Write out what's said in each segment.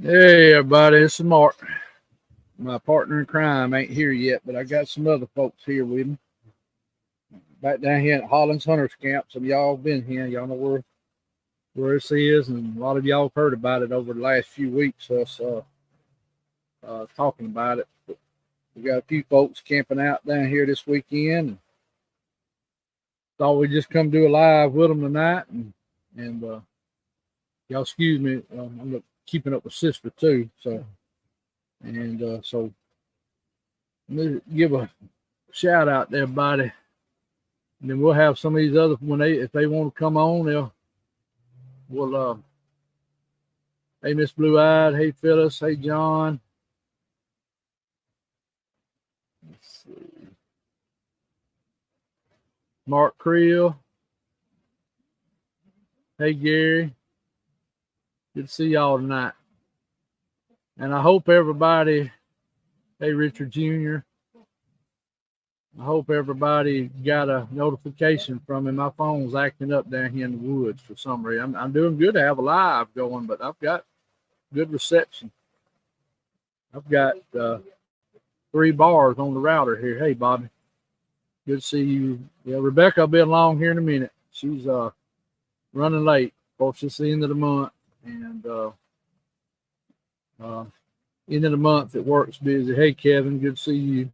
Hey everybody, it's Mark. My partner in crime ain't here yet, but I got some other folks here with me. Back down here at Hollins Hunters Camp. Some of y'all been here. Y'all know where this is, and a lot of y'all have heard about it over the last few weeks. Us talking about it. But we got a few folks camping out down here this weekend. And thought we'd just come do a live with them tonight. And y'all excuse me. I'm keeping up with sister too. So let me give a shout out to everybody. And then we'll have some of these other if they want to come on, we'll hey Miss Blue Eyed, hey Phyllis, hey John. Let's see. Mark Creel. Hey Gary. Good to see y'all tonight. And I hope everybody, hey Richard Jr., I hope everybody got a notification from him. My phone's acting up down here in the woods for some reason. I'm doing good to have a live going, but I've got good reception. I've got 3 bars on the router here. Hey, Bobby. Good to see you. Yeah, Rebecca will be along here in a minute. She's running late. Of course, it's the end of the month. And end of the month, it works busy. Hey, Kevin. Good to see you.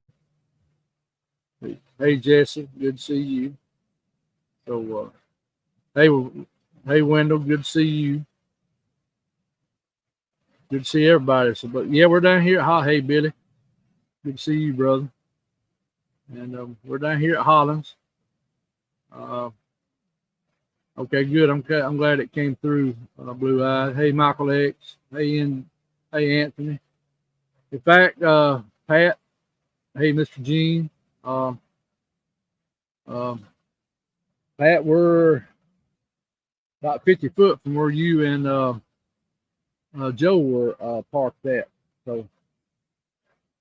Hey Jesse, good to see you. So, hey Wendell, good to see you. Good to see everybody. So, but yeah, we're down here. Hey Billy, good to see you, brother. And we're down here at Hollins. Okay, good. I'm glad it came through. Blue Eye. Hey Michael X. Hey Anthony. In fact, Pat. Hey Mr. Gene. Pat, we're about 50 foot from where you and Joe were parked at. So,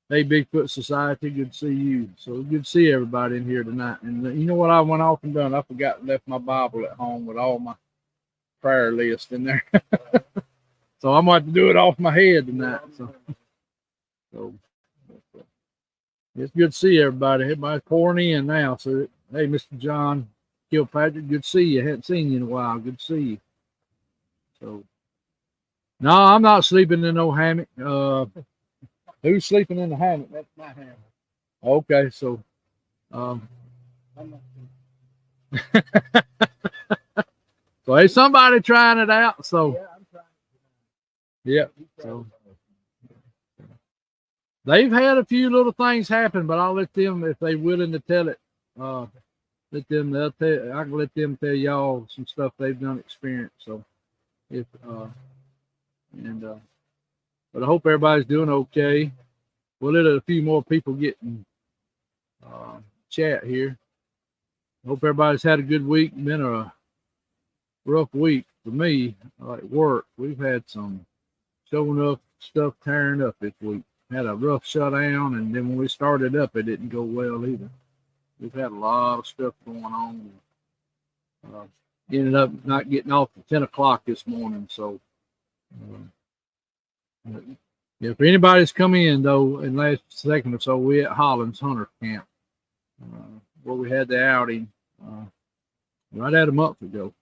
hey, Bigfoot Society, good to see you. So, good to see everybody in here tonight. And you know what I went off and done? I forgot and left my Bible at home with all my prayer list in there. So, I'm going to have to do it off my head tonight. So it's good to see everybody. Everybody's pouring in now. So, hey, Mr. John Kilpatrick, good to see you. Hadn't seen you in a while. Good to see you. So, no, I'm not sleeping in no hammock. Who's sleeping in the hammock? That's my hammock. Okay, so, so hey, somebody trying it out. So, yeah, I'm trying. Yeah. So. They've had a few little things happen, but I'll let them, if they're willing to tell it, I can let them tell y'all some stuff they've done experience. So but I hope everybody's doing okay. We'll let a few more people get in chat here. I hope everybody's had a good week. Been a rough week for me at work. We've had some showing up stuff tearing up this week. Had a rough shutdown, and then when we started up, it didn't go well either. We've had a lot of stuff going on. Ended up not getting off at 10 o'clock this morning. So, if anybody's come in, though, in the last second or so, we at Hollins Hunter Camp, where we had the outing right at a month ago.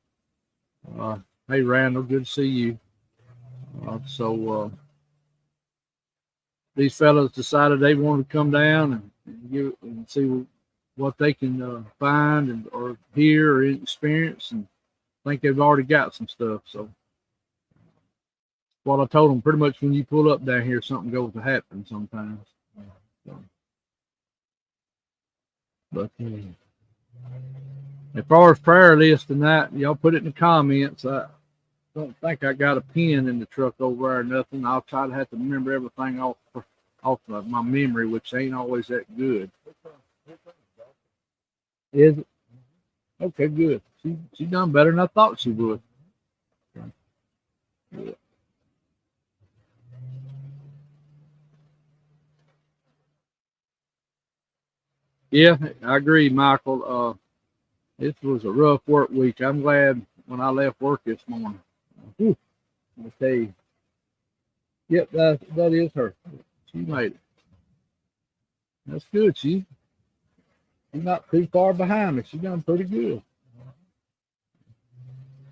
Hey, Randall, good to see you. These fellows decided they wanted to come down and see what they can find or hear or experience, and I think they've already got some stuff. So, what I told them, pretty much when you pull up down here, something goes to happen sometimes. So, but as far as prayer list tonight, y'all put it in the comments. I don't think I got a pen in the truck over there or nothing. I'll try to have to remember everything off of my memory, which ain't always that good. Is it? Okay, good. She done better than I thought she would. Yeah. Yeah, I agree, Michael. This was a rough work week. I'm glad when I left work this morning. Whew, I tell you, Yep, that is her. She made it. That's good. She's not too far behind me. She's done pretty good.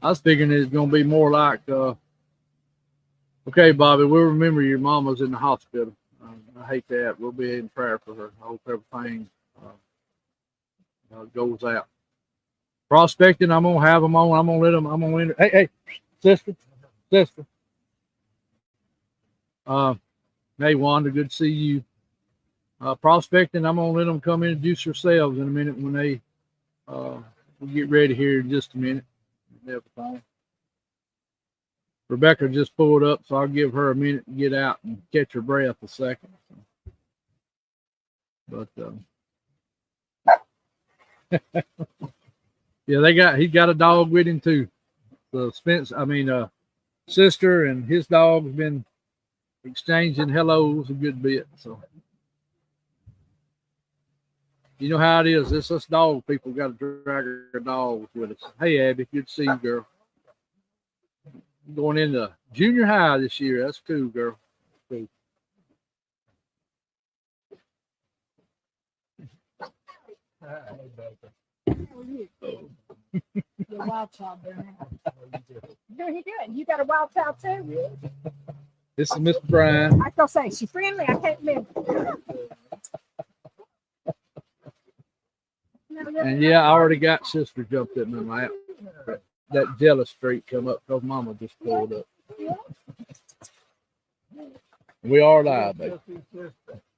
I was thinking it's going to be more like, okay, Bobby, we'll remember your mama's in the hospital. I hate that. We'll be in prayer for her. I hope everything goes out. Prospecting, I'm going to have them on. I'm going to let them, I'm going to, hey, sister. Hey, Wanda, good to see you. Prospecting, I'm going to let them come introduce themselves in a minute when they, we'll get ready here in just a minute. Everything. Rebecca just pulled up, so I'll give her a minute to get out and catch her breath a second. But yeah, he's got a dog with him too. So sister and his dog's been exchanging hellos a good bit. So you know how it is. It's us dog people got to drag our dogs with us. Hey, Abby, good to see you, girl. Going into junior high this year. That's cool, girl. Cool. You're a wild child there now. How you doing? You got a wild child too? This is Mr. Brian. I was gonna say she's friendly. I can't remember. And yeah, I already got sister jumped in my lap. That jealous streak come up because Mama just pulled up. We are live, baby.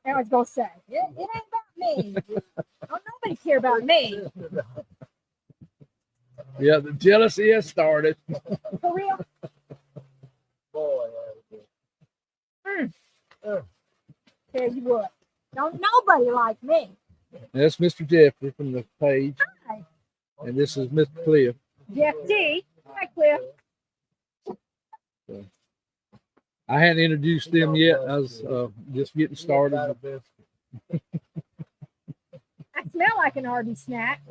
I was gonna say it ain't about me. Don't nobody care about me. Yeah, the jealousy has started. For real. Tell you what, don't nobody like me. That's Mr. Jeffrey from the page. Hi. And this is Mr. Cliff. Jeff D. Hi, Cliff. So, I hadn't introduced them yet. I was just getting started. I smell like an Arden snack.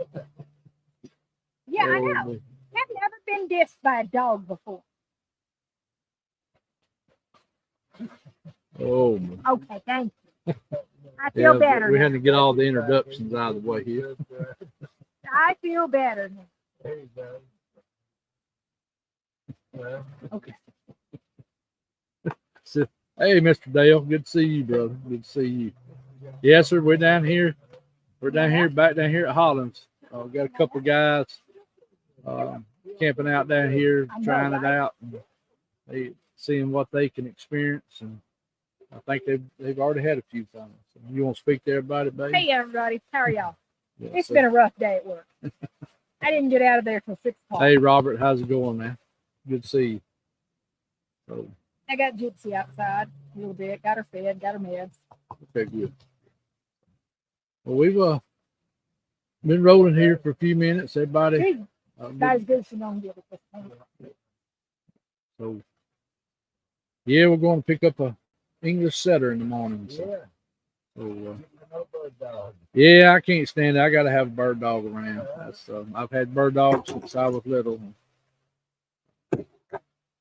Yeah, I know. I've never been dissed by a dog before. Oh. Okay, thank you. I feel better. We had to get all the introductions out of the way here. I feel better now. Okay. So, hey, Mr. Dale, good to see you, brother. Good to see you. Yes, sir. We're down here. Back down here at Hollins. We've got a couple of guys camping out down here, trying it out, and seeing what they can experience. And I think they've already had a few things. So you want to speak to everybody, baby? Hey, everybody. How are y'all? Yeah, It's been a rough day at work. I didn't get out of there till 6 o'clock. Hey, Robert, how's it going, man? Good to see you. So, I got Gypsy outside a little bit. Got her fed. Got her meds. okay, good. Well, we've been rolling here for a few minutes. Everybody. Not as good as she don't get it. So, yeah, we're going to pick up a English setter in the morning. So, yeah, I can't stand it. I got to have a bird dog around. I've had bird dogs since I was little.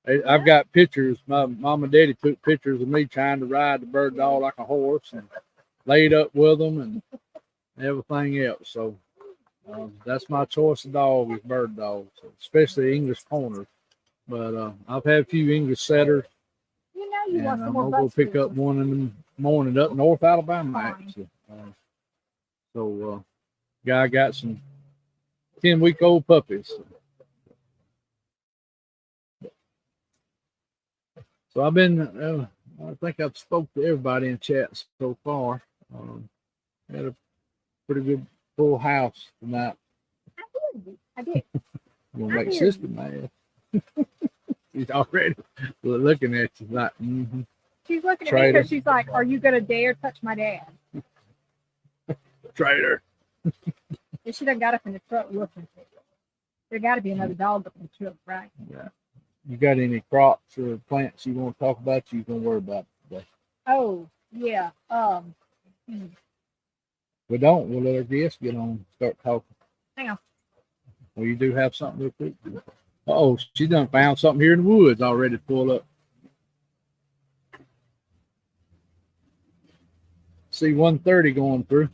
I've got pictures. My mom and daddy took pictures of me trying to ride the bird dog like a horse and laid up with them and everything else. So that's my choice of dog is bird dogs, especially English pointers. But I've had a few English setters. You want some I'm more going to go pick up one in the morning up North Alabama, actually. Guy got some 10-week-old puppies. So I've been, I think I've spoke to everybody in chat so far. Had a pretty good full house tonight. I did. You're going to make sister mad. She's already looking at you like, mm-hmm. She's looking at me because she's like, are you going to dare touch my dad? Traitor. And she done got up in the truck looking. There got to be another dog up in the truck, right? Yeah. You got any crops or plants you want to talk about? You can worry about today. Oh, yeah. We don't. We'll let our guests get on and start talking. Hang on. Well, you do have something real quick. Oh, she done found something here in the woods already to pull up. See 130 going through.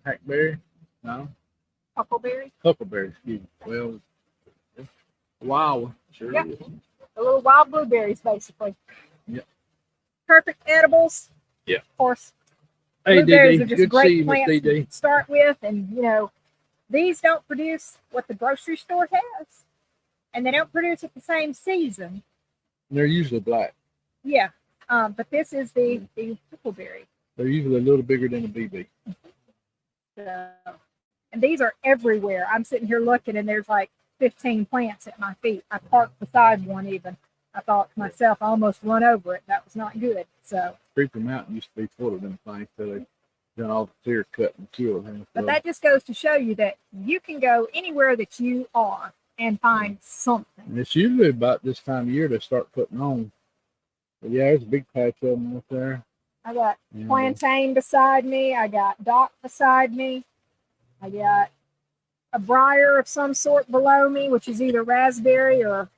Hackberry? No. Huckleberry. Huckleberry, excuse me. Well, wow. Sure Yep. is. The little wild blueberries, basically. Yep. Perfect edibles. Yeah. Of course, Hey, blueberries DD, are just good to see you, great Miss plants to DD. start with. And, you know, these don't produce what the grocery store has. And they don't produce at the same season. They're usually black. Yeah. But this is the huckleberry. They're usually a little bigger than a BB. And these are everywhere. I'm sitting here looking, and there's like 15 plants at my feet. I parked beside one even. I thought to myself, I almost run over it. That was not good. So Creeper Mountain used to be full of them things till they done all the clear cut and killed them. but that just goes to show you that you can go anywhere that you are and find something. And it's usually about this time of year they start putting on. But yeah, there's a big patch of them up there. I got And, plantain beside me. I got dock beside me. I got a briar of some sort below me, which is either raspberry or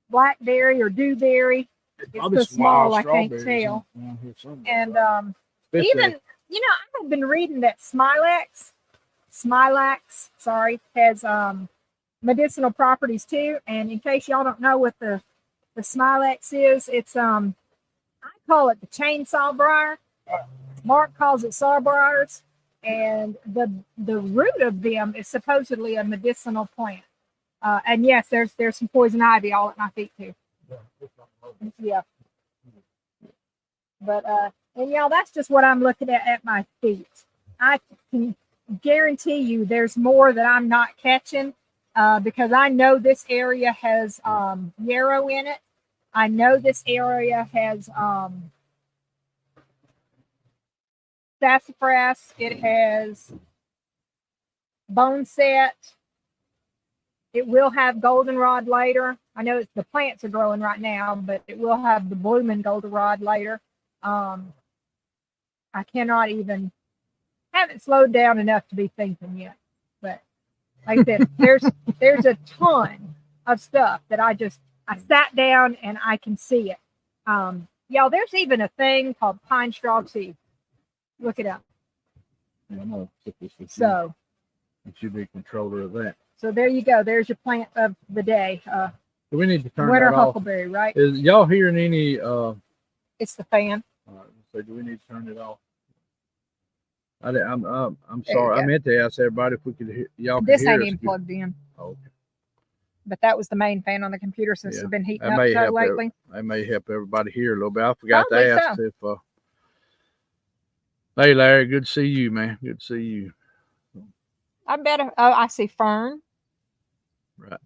blackberry or dewberry. It's probably so some small wild I can't strawberries tell. around here somewhere. And Especially- even, you know, I've been reading that Smilax, has medicinal properties too. And in case y'all don't know what the Smilax is, it's I call it the chainsaw briar. Mark calls it sawbriars, and the root of them is supposedly a medicinal plant. And yes, there's some poison ivy all at my feet too. Yeah. But and y'all, that's just what I'm looking at my feet. I can guarantee you there's more that I'm not catching because I know this area has yarrow in it. I know this area has sassafras. It has boneset. It will have goldenrod later. I know the plants are growing right now, but it will have the blooming goldenrod later. I cannot even, haven't slowed down enough to be thinking yet. But like I said, there's a ton of stuff that I sat down and I can see it. Y'all, there's even a thing called pine straw tea. Look it up. Yeah, I'm gonna put this with you. So You should be controller of that. so there you go. There's your plant of the day. Do we need to turn Winter that off? huckleberry, right? Is y'all hearing any? It's the fan. So do we need to turn it off? I'm There you sorry. I go. meant to ask everybody if we could hear y'all. Could This hear ain't us even good. plugged in. Oh, okay. But that was the main fan on the computer since Yeah. it's been heating That up may so help lately. That may help everybody hear a little bit. I forgot Probably to ask so. if. Hey, Larry. Good to see you, man. Good to see you. I better. Oh, I see fern. Right.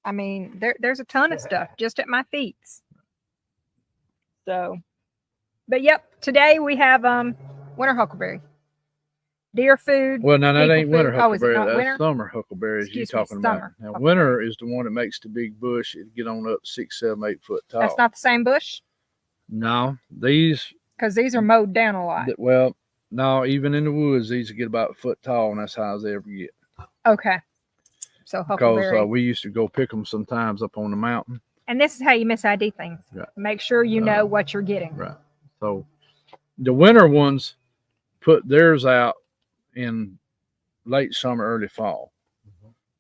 I mean, there's a ton of stuff just at my feet. So, but yep, today we have winter huckleberry, deer food. Well, no, that people ain't winter food. Oh, is it huckleberry. not That's winter? summer huckleberries you Excuse me, talking about. summer Now, huckleberry. winter is the one that makes the big bush. It get on up 6, 7, 8 foot tall. That's not the same bush No, these. because these are mowed down a lot. Well, no, even in the woods, these get about a foot tall, and that's how they ever get. Okay, so Because huckleberry. we used to go pick them sometimes up on the mountain. And this is how you miss ID things. Right. Make sure you know what you're getting. Right. So the winter ones put theirs out in late summer, early fall.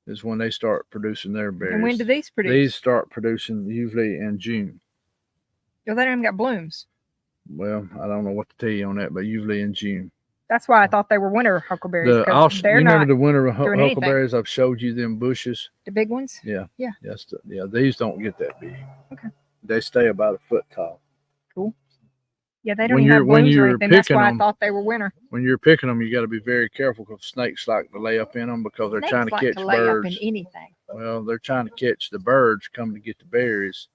Is when they start producing their berries. And when do these produce? These start producing usually in June. Well, they don't even got blooms. Well, I don't know what to tell you on that, but usually in June. That's why I thought they were winter huckleberries. You Because they're not remember the winter doing anything. huckleberries? I've showed you them bushes. the big ones. Yeah. Yeah. Yes. Yeah. These don't get that big. Okay. They stay about a foot tall. Yeah, they don't When even have when blooms or you're anything. That's picking why I them- thought they were winter. When you're picking them, you got to be very careful because snakes like to lay up in them because they're Snakes trying to like catch to lay birds. up in anything. Well, they're trying to catch the birds coming to get the berries,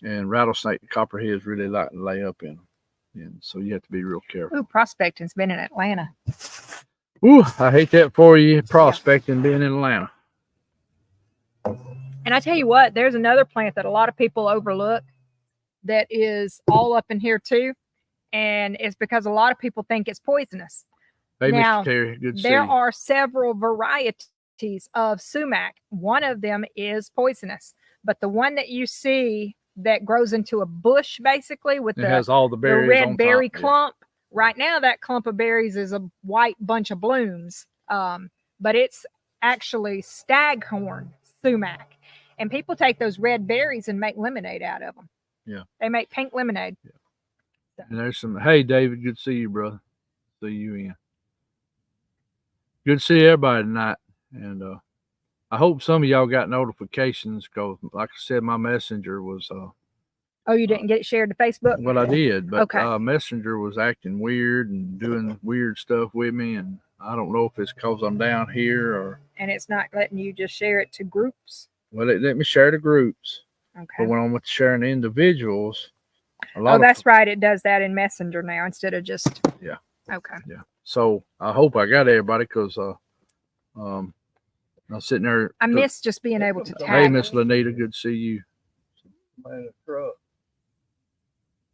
and rattlesnake copperheads really like to lay up in them, and so you have to be real careful. Ooh, prospecting's been in Atlanta. Ooh, I hate that for you, prospecting being in Atlanta. And I tell you what, there's another plant that a lot of people overlook that is all up in here too. And it's because a lot of people think it's poisonous. Hey, Now, Mr. Terry, good to see There you. are several varieties of sumac. One of them is poisonous. But the one that you see that grows into a bush, basically, with It has all the the berries red on berry top. clump. Right now, that clump of berries is a white bunch of blooms, but it's actually staghorn sumac. And people take those red berries and make lemonade out of them. Yeah. They make pink lemonade. Yeah. And there's some. Hey, David, good to see you, brother. See you in. Good to see everybody tonight. And I hope some of y'all got notifications because, like I said, my messenger was. Oh, you didn't get it shared to Facebook? Well, I did, but Okay. Messenger was acting weird and doing weird stuff with me, and I don't know if it's because I'm down here or. And it's not letting you just share it to groups? Well, it let me share the groups, Okay. but when I'm with sharing the individuals, that's right. It does that in Messenger now instead of just. Yeah. Okay. Yeah. So I hope I got everybody because I'm sitting there. I miss just being able to tag. Hey, Miss Lanita, good to see you.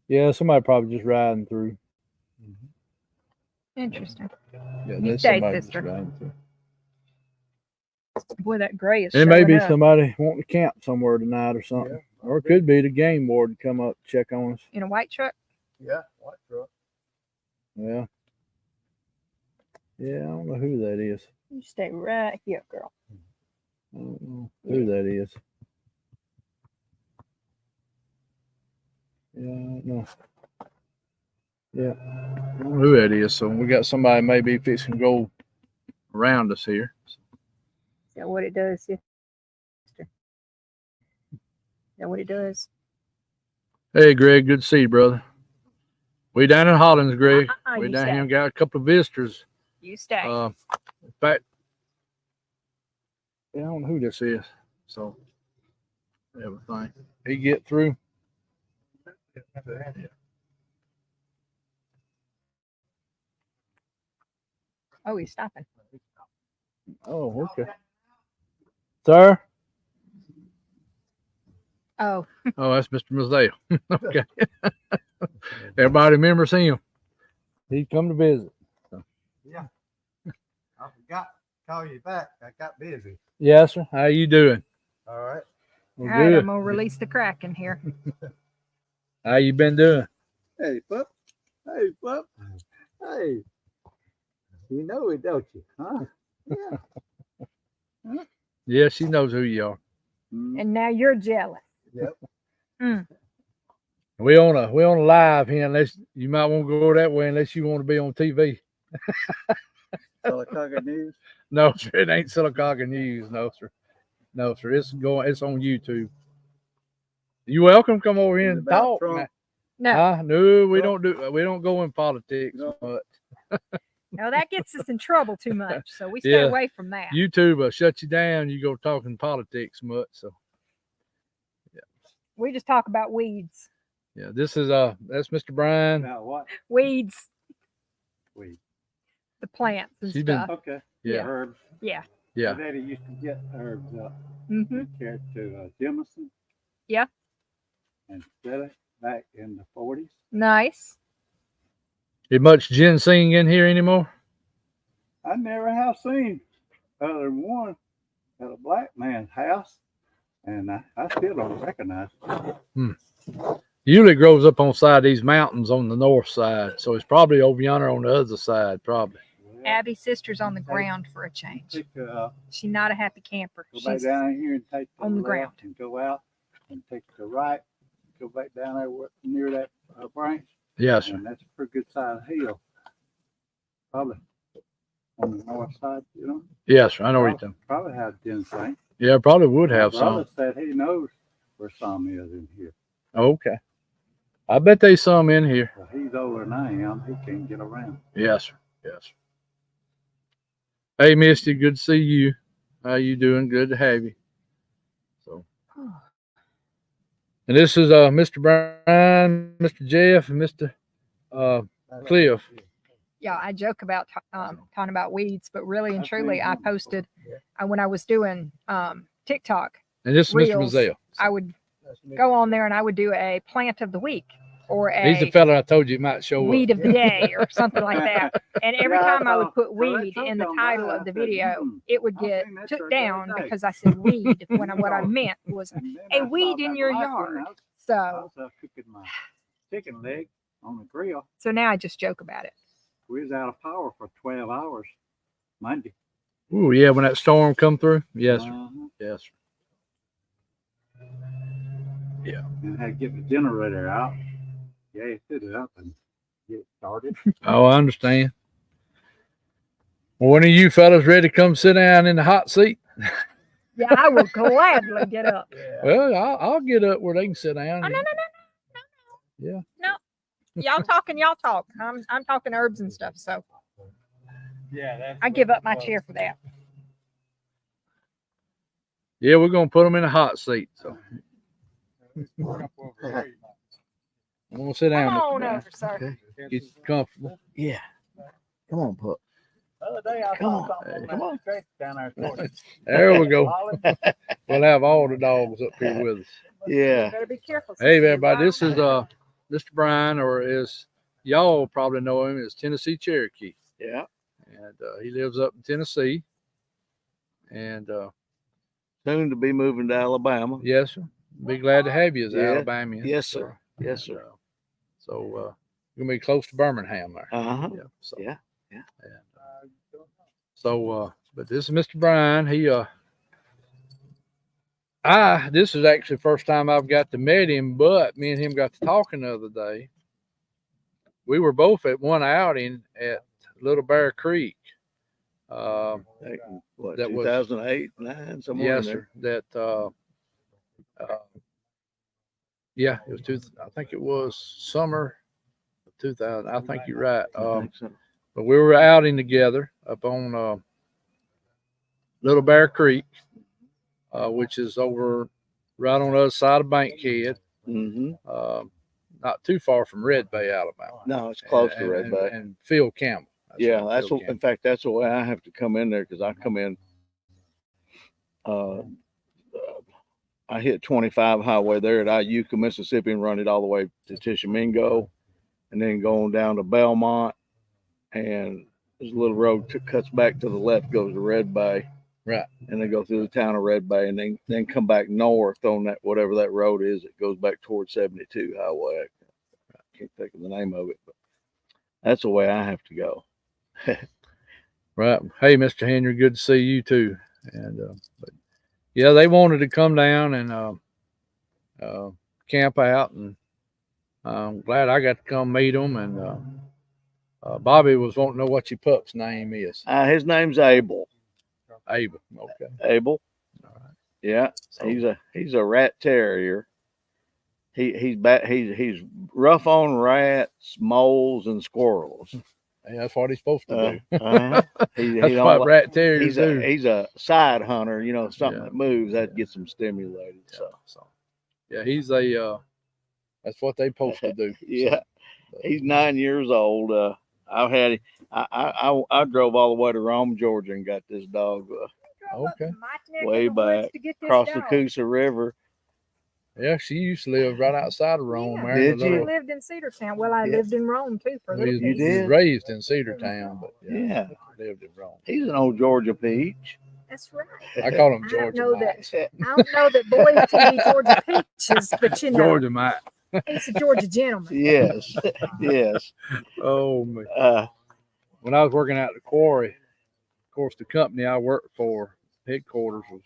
Yeah, somebody probably just riding through. Interesting. Yeah, You there's stay, somebody sister. just riding through. Boy, that gray is It may be up. somebody wanting to camp somewhere tonight or something. Yeah, or it could be the game warden come up check on us. In a white truck? Yeah, white truck. Yeah. Yeah, I don't know who that is. You stay right here, girl. I don't know who that is. Yeah, I don't know. Yeah, I don't know who that is. So we got somebody maybe fixing to go around us here. Is that what it does? Is that what it does? Hey, Greg, good to see you, brother. We down in Hollins, Greg. We You down stay. here and got a couple of visitors. You stay. In fact, yeah, I don't know who this is. So, everything. He get through. Oh, he's stopping. Oh, okay. Sir? Oh. Oh, that's Mr. Mazdale. Okay. Everybody remembers him. He come to visit. So. Yeah. I forgot to call you back. I got busy. Yes, sir. How you doing? All right. Well, All right, good. I'm going to release the crack in here. How you been doing? Hey, pup. Hey, pup. Hey. You know it, don't you? Huh? Yeah. Yeah, she knows who you are. And now you're jealous. Yep. We on a live here. Unless you might want to go that way, unless you want to be on TV. Silicaca News. No, sir, it ain't Silicaca News. No, sir. No, sir. It's on YouTube. You welcome. Come over here and talk. Trump. No. No, we don't go in politics much. No, that gets us in trouble too much. So we stay Yeah. away from that. YouTube will shut you down. You go talking politics much. So We just talk about weeds. yeah, this is that's Mr. Brian. Now what? Weeds, Weed. the plants and She's been- stuff. Okay. Yeah. Herbs. Yeah. Yeah. My daddy used to get herbs up. Mm-hmm. Carried to Jemison. Yeah. And Philly back in the 40s. Nice. Is much ginseng in here anymore? I never have seen other than one at a black man's house. And I still don't recognize it. Usually it grows up on side of these mountains on the north side. So it's probably over yonder on the other side, probably. Well, Abby's sister's on the ground for a change. take, She's not a happy camper. go back She's down here and take the on the left ground. and go out and take the right. Go back down there near that branch. Yes, sir. And that's a pretty good sized hill. Probably on the north side, you know. Yes, sir. I know where you're talking. Probably have ginseng. Yeah, probably would have My some. brother said he knows where some is in here. Okay. I bet there's some in here. Well, he's older than I am. He can't get around. Yes, sir. Yes, sir. Hey, Misty, good to see you. How you doing? Good to have you. So, and this is Mr. Brian, Mr. Jeff, and Mr. Cliff. Yeah, I joke about talking about weeds, but really and truly, I posted when I was doing TikTok. And this is Mr. Reels. Mazzell. I would go on there and I would do a plant of the week. or He's the a fella I told you might show weed up. of the day or something like that. And every Yeah, I time I would thought, put well, weed that in the don't title matter. of the I said, video, it would I get seen that took shirt the down other day. because I said weed when what I meant was And then a I saw weed in that your black one, yard. I So was cooking my chicken leg on the grill. so now I just joke about it. We was out of power for 12 hours Monday. Oh yeah, when that storm come through. Yes, sir. Uh-huh. Yes, sir. Yeah. And had to get the generator out. Yeah, set it up and get it started. Oh, I understand. Well, when are you fellas ready to come sit down in the hot seat? Yeah, I will gladly get up. Well, I'll get up where they can sit down. Oh, no. Yeah. No. Y'all talking, y'all talk. I'm talking herbs and stuff, so Yeah, I give up my chair for that. Yeah, we're gonna put them in a hot seat. So I'm gonna sit down. Come Mr. on Brown. over, sir. Okay. Get comfortable. Yeah. Come on, pup. The other day I Come saw on. something Come on. down there. There we go. Hollins. We'll have all the dogs up here with us. Yeah. Better be careful. Hey, sister. everybody. This is Mr. Brian, or as y'all probably know him, is Tennessee Cherokee, Yeah. and he lives up in Tennessee. And Soon to be moving to Alabama. yes, sir. Be glad to have you as Yeah. Alabamian. Yes, sir. Yes, sir. So you're gonna be close to Birmingham there. Uh-huh. Yeah. So, Yeah. And, but this is Mr. Brian. This is actually the first time I've got to meet him, but me and him got to talking the other day. We were both at one outing at Little Bear Creek. What, That was- 2008, 9, somewhere Yes, in there? sir. Yeah, it was I think it was summer of 2000. I think you're right. I think so. But we were outing together up on Little Bear Creek, which is over right on the other side of Bankhead, Mm-hmm. not too far from Red Bay, Alabama. No, it's close to Red Bay. And Phil Campbell. Yeah, right, that's Phil what, in fact, that's the way I have to come in there, because I come in, I hit 25 highway there at Iuka, Mississippi, and run it all the way to Tishomingo, and then going down to Belmont, and there's a little road cuts back to the left, goes to Red Bay. Right. And then go through the town of Red Bay, and then come back north on that, whatever that road is. It goes back towards 72 highway. I can't think of the name of it, but that's the way I have to go. Right. Hey, Mr. Henry, good to see you too. And but yeah, they wanted to come down and camp out, and I'm glad I got to come meet them. And Bobby was wanting to know what your pup's name is. His name's Abel. Abel. Okay. Abel. All right. Yeah, So, he's a rat terrier. He's rough on rats, moles, and squirrels. hey, that's what he's supposed to do. He That's don't what like- rat terriers do. he's a side hunter. You know, something Yeah. that moves that gets him stimulated. So yeah, he's a that's what they supposed to do. Yeah, So, he's 9 years old. I've had him. I drove all the way to Rome, Georgia, and got this dog Okay. way back across the Coosa River. Yeah, she used to live right outside of Rome. Yeah, there in Did the you? I little- lived in Cedartown. Well, I Yeah. lived in Rome too for a He little was, bit. You he was did? raised in Cedartown, but Yeah. lived in Rome. He's an old Georgia peach. That's right. I call him I don't Georgia know Mike. I don't know that boys can be Georgia peaches, but you know, Georgia Mike. he's a Georgia gentleman. Yes, yes. Oh man. When I was working out at the quarry, of course, the company I worked for, headquarters was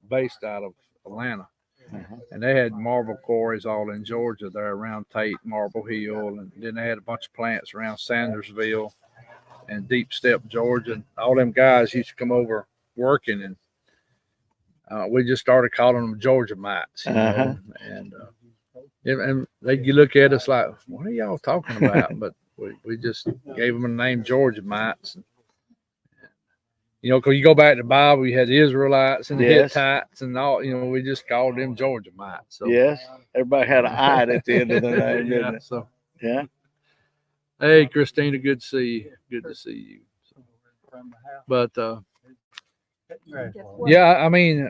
based out of Atlanta. And they had marble quarries all in Georgia there around Tate, Marble Hill. And then they had a bunch of plants around Sandersville and Deep Step, Georgia. And all them guys used to come over working, and we just started calling them Georgia mites, you know. And you look at us like, what are y'all talking about? But we just gave them the name Georgia mites. You know, because you go back to the Bible, you had the Israelites and the Yes. Hittites and all, you know, we just called them Georgia mites. So, Yes. Everybody had an I at the end of the name, didn't yeah, it? so, Yeah. hey, Christina, good to see you. Good to see you. But, yeah, I mean,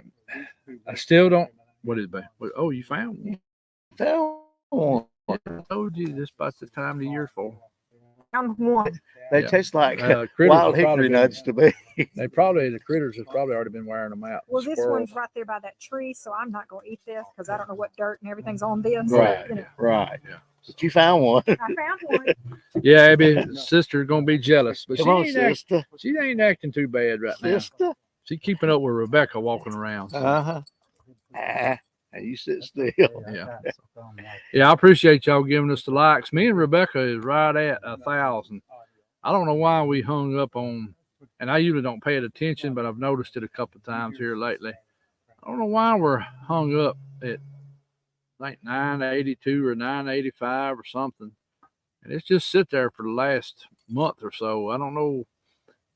I still don't, what is it? Oh, you found one? Found one. I told you this about the time of the year for. Found one. They Yeah. taste like Critters wild have probably hickory been- nuts to me. The critters have probably already been wearing them out. Well, this Squirrels. one's right there by that tree, so I'm not going to eat this because I don't know what dirt and everything's on this. Right, You know, right. Yeah. But you found one. I found one. Yeah, Abby's sister's gonna be jealous, but Come on, she ain't acting too bad right now. sister. She's keeping up with Rebecca walking around. So, Uh-huh. Now you sit still. yeah. Yeah, I appreciate y'all giving us the likes. Me and Rebecca is right at 1,000. I don't know why we hung up on, and I usually don't pay it attention, but I've noticed it a couple of times here lately. I don't know why we're hung up at like 982 or 985 or something. And it's just sit there for the last month or so. I don't know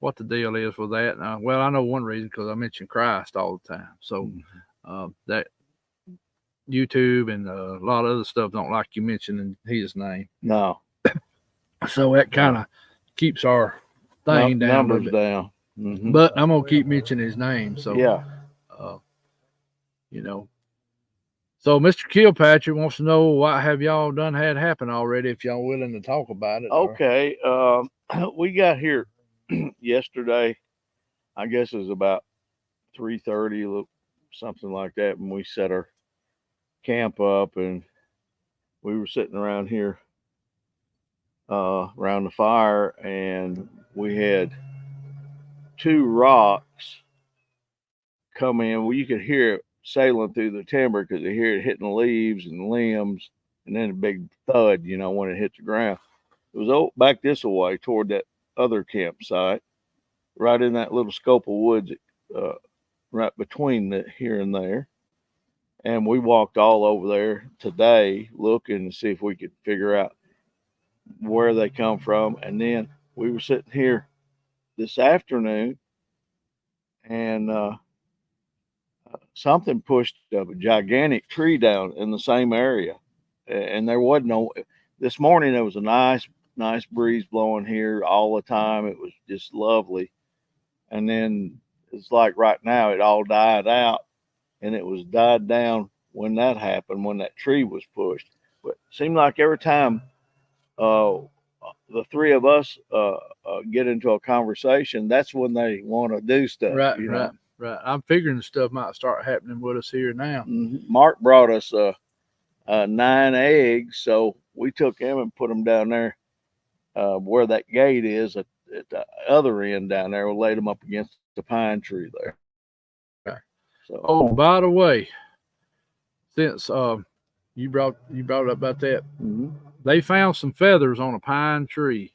what the deal is with that. Well, I know one reason because I mention Christ all the time. So that YouTube and a lot of other stuff don't like you mentioning his name. No. So that kind of keeps our thing down. Numbers down. Mhm. But I'm gonna keep mentioning his name. So Yeah. you know. So Mr. Kilpatrick wants to know what have y'all done had happen already, if y'all willing to talk about it. or- Okay. We got here yesterday. I guess it was about 3:30, something like that, when we set our camp up, and we were sitting around here around the fire, and we had 2 rocks come in. Well, you could hear it sailing through the timber because you hear it hitting the leaves and limbs, and then a big thud, when it hit the ground. It was back this way toward that other campsite, right in that little scope of woods, right between here and there. And we walked all over there today looking to see if we could figure out where they come from. And then we were sitting here this afternoon, and something pushed a gigantic tree down in the same area. And there wasn't this morning there was a nice breeze blowing here all the time. It was just lovely. And then it's like right now it all died out, and it was died down when that happened, when that tree was pushed. But it seemed like every time the 3 of us get into a conversation, that's when they want to do stuff. Right. I'm figuring stuff might start happening with us here now. Mark brought us 9 eggs, so we took them and put them down there where that gate is at the other end down there. We laid them up against the pine tree there. Okay. So, Oh, by the way, since you brought up about that, they found some feathers on a pine tree,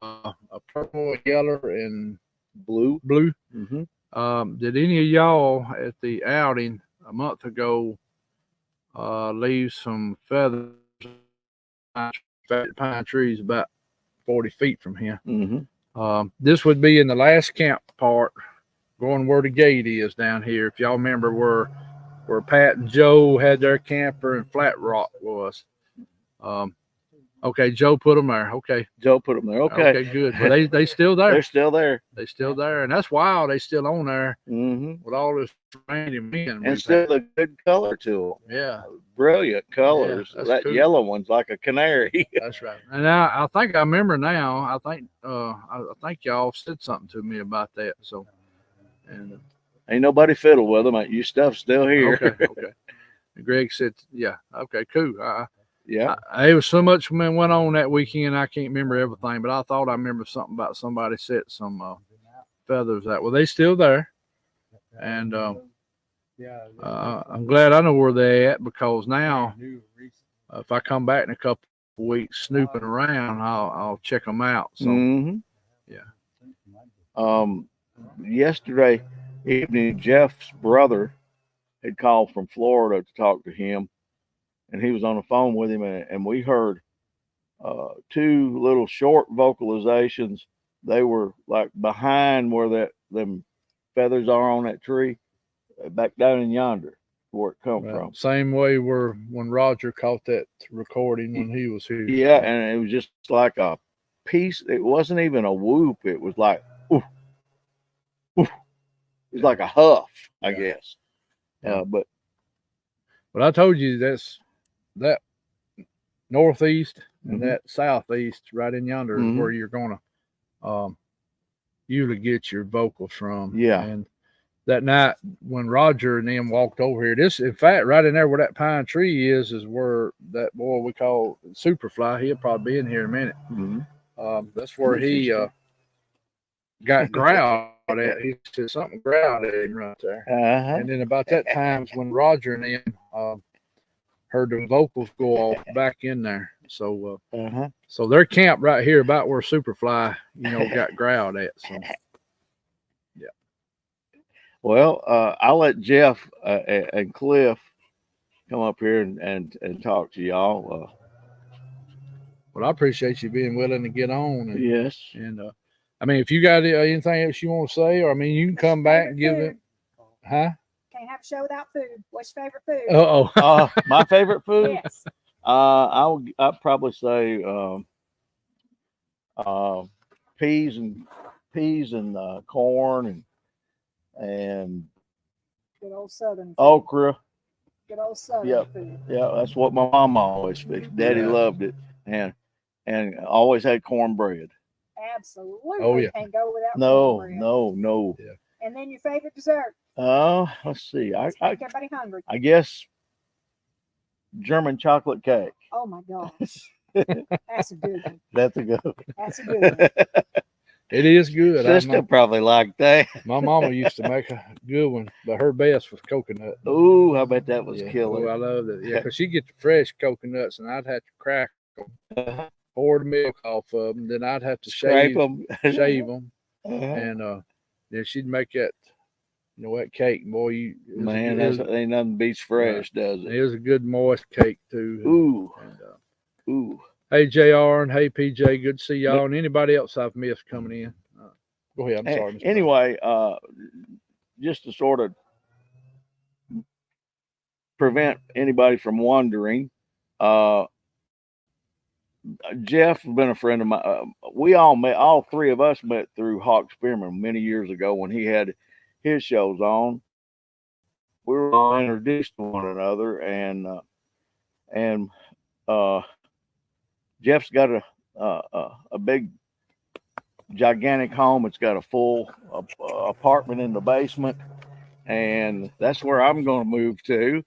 a purple, yellow, and blue. Did any of y'all at the outing a month ago leave some feathers on pine trees about 40 feet from here? This would be in the last camp part, going where the gate is down here. If y'all remember where Pat and Joe had their camper and Flat Rock was. Okay, Joe put them there. Okay, Joe put them there. Okay, good. But they still there. They're still there. They still there, and that's wild. They still on there with all this rain and wind. And still a good color to them. Yeah, brilliant colors. Yeah, that cool. Yellow one's like a canary. That's right. And I think I remember now. I think y'all said something to me about that. So, and ain't nobody fiddle with them. Your stuff's still here. Okay. And Greg said, yeah. Okay, cool. Yeah. It was so much went on that weekend. I can't remember everything, but I thought I remember something about somebody set some feathers out. Well, they still there, and I'm glad I know where they're at, because now if I come back in a couple of weeks snooping around, I'll check them out. So yeah. Yesterday evening, Jeff's brother had called from Florida to talk to him, and he was on the phone with him, and we heard 2 little short vocalizations. They were like behind where them feathers are on that tree, back down in yonder, where it come from. Same way when Roger caught that recording when he was here. Yeah, and it was just like a piece. It wasn't even a whoop. It was like, oof, oof. It was like a huff, I guess. Yeah. But I told you that northeast and Mhm. that southeast right in yonder is Mhm. where you're gonna usually get your vocals from. Yeah. And that night when Roger and them walked over here, this in fact right in there where that pine tree is where that boy we call Superfly, he'll probably be in here in a minute. Mhm. That's where he got growled at. He said something growled at him right there. Uh-huh. And then about that time's when Roger and them heard the vocals go off back in there. So Uh-huh. so their camp right here about where Superfly, got growled at. So Well, I'll let Jeff and Cliff come up here and talk to y'all. well, I appreciate you being willing to get on. And, Yes. and I mean, if you got anything else you want to say, or I mean, you can come back and give it. Huh? Can't have a show without food. What's your favorite food? Oh. My favorite food. Yes. I'll probably say peas and corn and Good old Southern food. okra. Good old Southern Yep. food. Yeah, that's what my mama always fixed. Daddy Yeah. loved it, and always had cornbread. Absolutely. Oh, yeah. Can't go without No, cornbread. no. Yeah. And then your favorite dessert. Let's see. Make everybody hungry. I guess German chocolate cake. Oh my gosh. That's a good one. That's a good one. That's a good one. It is good. Sister probably like that. My mama used to make a good one, but her best was coconut. Ooh, I bet that was Yeah. killer. Oh, I love it. Yeah, because she get the fresh coconuts, and I'd have to crack them, Uh-huh. pour the milk off of them, then I'd have to Scrape shave them. them, and then she'd make that, that cake. Boy, Man, that's ain't nothing beats fresh, does it? it was a good moist cake too. Ooh, And, ooh. hey JR and hey PJ, good to see y'all, and anybody else I've missed coming in. Go ahead. I'm sorry. Mr. Anyway, just to sort of prevent anybody from wondering, Jeff has been a friend of mine. We all met, all three of us met through Hawk Spearman many years ago when he had his shows on. We were all introduced to one another, and Jeff's got a big, gigantic home. It's got a full apartment in the basement, and that's where I'm going to move to.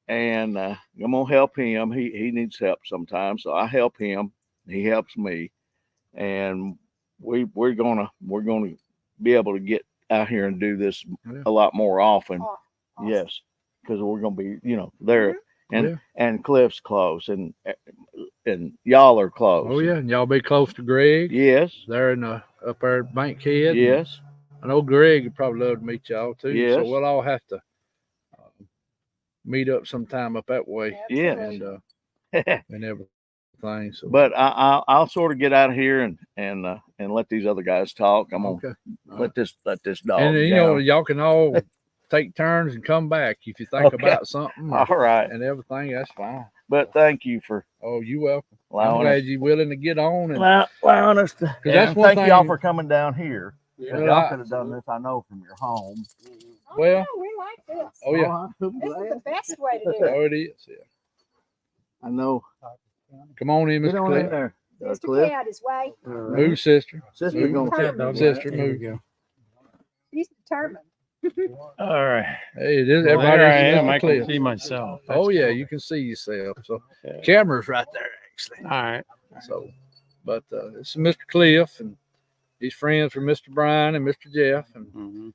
And I'm gonna help him. He needs help sometimes, so I help him. He helps me, and we're gonna be able to get out here and do this a lot more often. Awesome. Yes, because we're gonna be there, and Cliff's close, and y'all are close. Oh yeah, and y'all be close to Greg. Yes. They're in up there at Bankhead. Yes. I know Greg would probably love to meet y'all too. Yes. So we'll all have to meet up sometime up that way. Yes. And everything. So, but I'll sort of get out of here and let these other guys talk. I'm gonna let this dog. And y'all can all take turns and come back if you think about something. All right. And everything, that's fine. But thank you for. Oh, you're welcome. I'm glad you're willing to get on. And allowing us to. That's one thank thing. y'all for coming down here. Yeah, Y'all could have done this, I know, from your home. Well, we like this. Oh yeah. This is the best way to do it. Oh, it is. Yeah. I know. Come on in, Get Mr. on in Cliff. there, Mr. Cliff. Cat is way. Move, sister. Sister, Move. gonna Sister, move. He's determined. All right. Hey, it is. Well, Everybody there I is am. Mr. I can Cliff. see myself. Oh yeah, you can see yourself. So camera's right there actually. All right. So, but this is Mr. Cliff, and he's friends with Mr. Brian and Mr. Jeff, and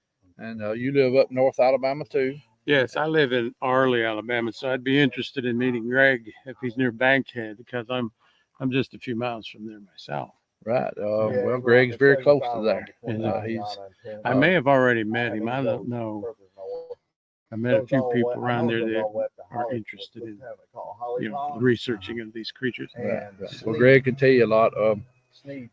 you live up North Alabama too. Yes, I live in Arley, Alabama, so I'd be interested in meeting Greg if he's near Bankhead because I'm just a few miles from there myself. Right. Well, Greg's very close to there. I may have already met him. I don't know. I met a few people around there that are interested in, the researching of these creatures. Right. Well, Greg can tell you a lot. He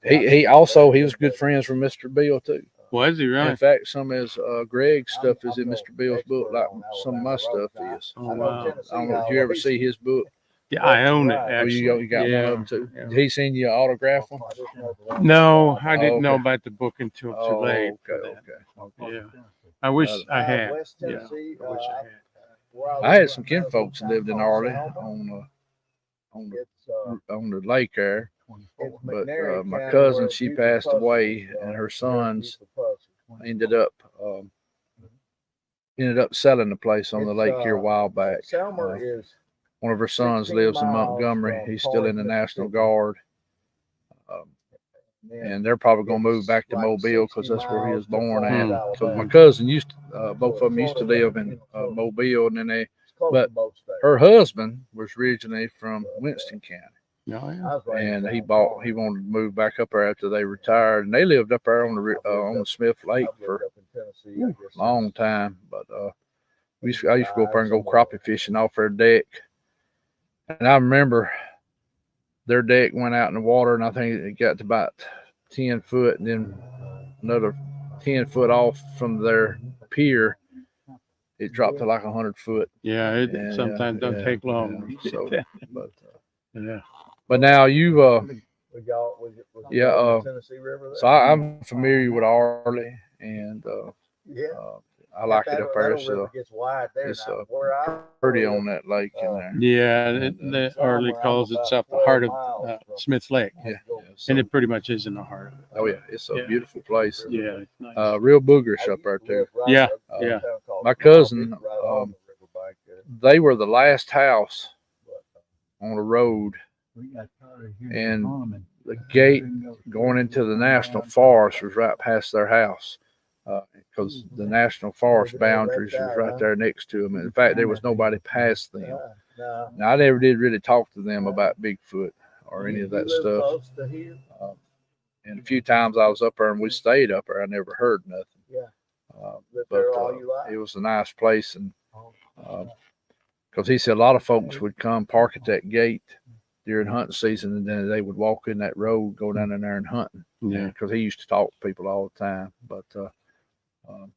was good friends with Mr. Bill too. Was he really? In fact, some of his Greg's stuff is in Mr. Bill's book, like some of my stuff is. Oh, wow. I don't know. Did you ever see his book? Yeah, I own it, Oh, actually. you got one of them too. Yeah. Did he send you an autograph one? No, I didn't know okay. about the book until too late. Okay. Yeah. I wish I had. Yeah. I wish I had. I had some kinfolks that lived in Arley on on the lake there. But my cousin, she passed away, and her sons ended up selling the place on the lake here a while back. One of her sons lives in Montgomery. He's still in the National Guard. And they're probably going to move back to Mobile because that's where he was born at. Because my cousin both of them used to live in Mobile, and then but her husband was originally from Winston County. Oh, yeah. And he wanted to move back up there after they retired, and they lived up there on the Smith Lake for a long time. But I used to go up there and go crappie fishing off their deck, and I remember their deck went out in the water, and I think it got to about 10 foot, and then another 10 foot off from their pier, it dropped to like 100 foot. Yeah, it sometimes don't take long. So, but yeah. But now you so I'm familiar with Arley, and I like it up there. So it's pretty on that lake in there. Yeah, the Arley calls itself the heart of Smith Lake. Yeah, so, and it pretty much is in the heart of it. Oh yeah, it's a beautiful place. Yeah, it's nice. Real boogerish up there too. Yeah, My cousin, they were the last house on the road, and the gate going into the National Forest was right past their house, because the National Forest boundaries was right there next to them. In fact, there was nobody past them. Now, I never did really talk to them about Bigfoot or any of that stuff. And a few times I was up there and we stayed up there, I never heard nothing. But it was a nice place, and because he said a lot of folks would come park at that gate during hunting season, and then they would walk in that road, go down in there and hunting. Yeah, because he used to talk to people all the time. But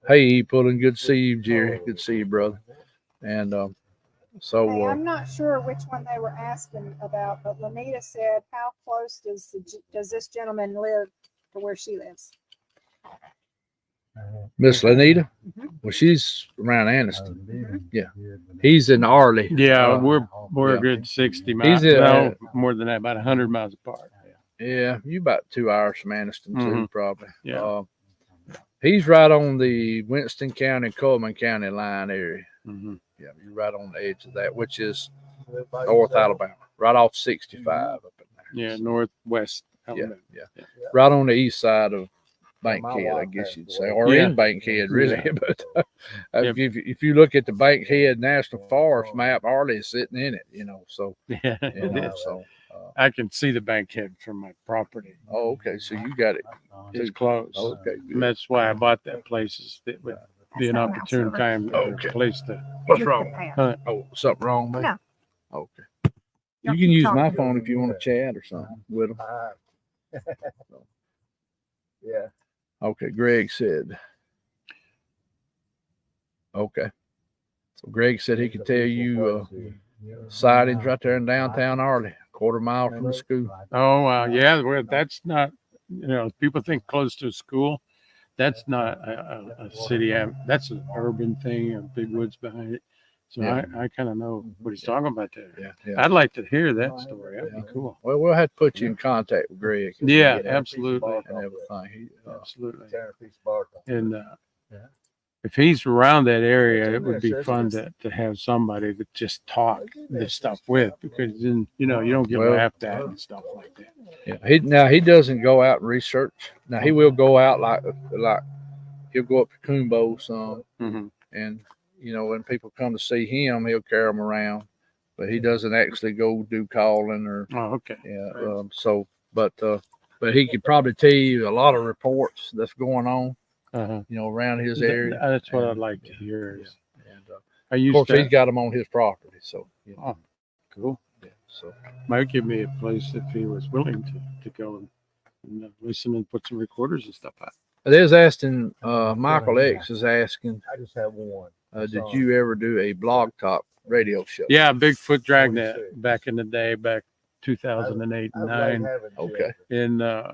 hey, pulling, good to see you, Jerry. Good to see you, brother. And so Hey, I'm not sure which one they were asking about, but Lanita said, how close does this gentleman live to where she lives? Miss Lanita, Mhm. well, she's around Anniston. Yeah, he's in Arley. yeah, we're a good 60 miles. No, more than that, about 100 miles apart. Yeah, you about 2 hours from Anniston too, probably. Yeah. He's right on the Winston County, Coleman County line area. Mm-hmm. Yeah, you're right on the edge of that, which is North Alabama, right off 65 up in there. Yeah, northwest. Yeah. Right on the east side of Bankhead, I guess you'd say, or in Bankhead, really. But if you look at the Bankhead National Forest map, Arley is sitting in it, So Yeah, so I can see the Bankhead from my property. oh, okay, so you got it. It's close. Okay, And that's why I bought that place. Is it would be an opportune time, place to. What's wrong? Hunt. Oh, something wrong, man? No. Okay. You can use my phone if you want to chat or something with them. Yeah. Okay, Greg said. Okay. So Greg said he could tell you sightings right there in downtown Arley, quarter mile from the school. Oh, wow. Yeah. Well, that's not, people think close to a school. That's not a city. That's an urban thing, and big woods behind it. So I kind of know what he's talking about there. Yeah. I'd like to hear that story. That'd be cool. Well, we'll have to put you in contact with Greg. Yeah, absolutely. And everything. Absolutely. And if he's around that area, it would be fun to have somebody to just talk this stuff with, because then, you don't get laughed at and stuff like that. Yeah. He doesn't go out and research. Now he will go out like he'll go up to Coombo some, and when people come to see him, he'll carry them around, but he doesn't actually go do calling or. Oh, okay. Yeah. But he could probably tell you a lot of reports that's going on. Around his area. That's what I'd like to hear. Of course, he's got them on his property, so. Oh, cool. Yeah, so might give me a place if he was willing to go and listen and put some recorders and stuff out. There's asking, Michael X is asking, I just have one. did you ever do a blog talk radio show? Yeah, Bigfoot Dragnet back in the day, back 2008 and 9. Okay. And I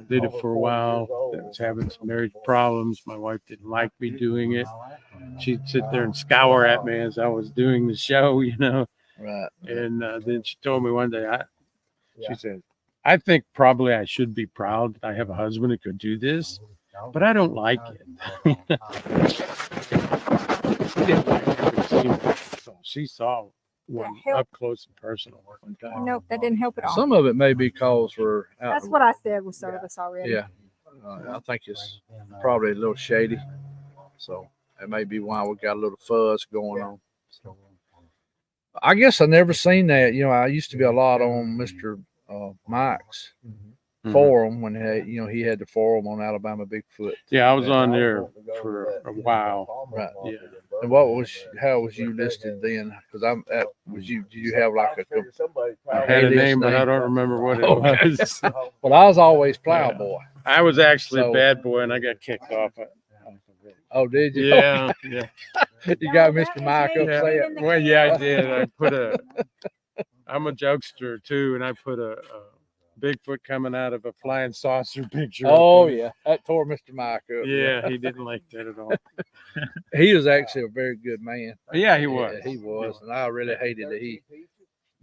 did it for a while. I was having some marriage problems. My wife didn't like me doing it. She'd sit there and scour at me as I was doing the show, Right. And then she told me one day, she said, I think probably I should be proud that I have a husband who could do this, but I don't like it. She didn't like it, so she saw one up close and personal one time. Nope, that didn't help at all. Some of it may be because we're out. That's what I said with service already. Yeah. I think it's probably a little shady. So that may be why we got a little fuzz going on. So I guess I never seen that. You know, I used to be a lot on Mr. Mike's forum when he had the forum on Alabama Bigfoot. Yeah, I was on there for a while. Right. Yeah. And how was you listed then? Because did you have like I had a name, but I don't remember what it was. Well, I was always Plowboy. I was actually a bad boy, and I got kicked off. Oh, did you? Yeah, yeah. You got Mr. Mike upset. Well, yeah, I did. I'm a jokester too, and I put a Bigfoot coming out of a flying saucer picture. Oh yeah, that tore Mr. Mike up. Yeah, he didn't like that at all. He was actually a very good man. Yeah, he was. Yeah, he was, and I really hated that he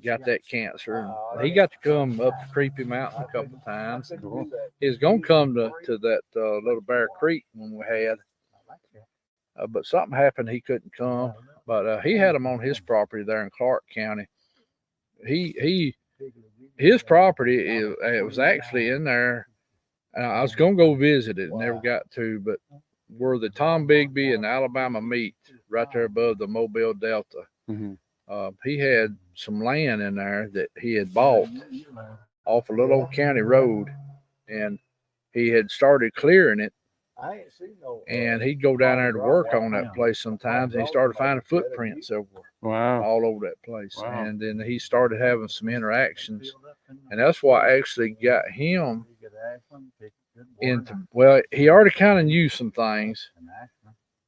got that cancer. He got to come up to Creepy Mountain a couple of times. He was gonna come to that Little Bear Creek when we had, but something happened. He couldn't come. But he had them on his property there in Clark County. His property it was actually in there. I was gonna go visit it, never got to, but where the Tom Bigby and Alabama meet, right there above the Mobile Delta, he had some land in there that he had bought off a little old county road, and he had started clearing it. And he'd go down there to work on that place sometimes, and he started finding footprints all over that place. Wow. And then he started having some interactions, and that's what actually got him into, well, he already kind of knew some things,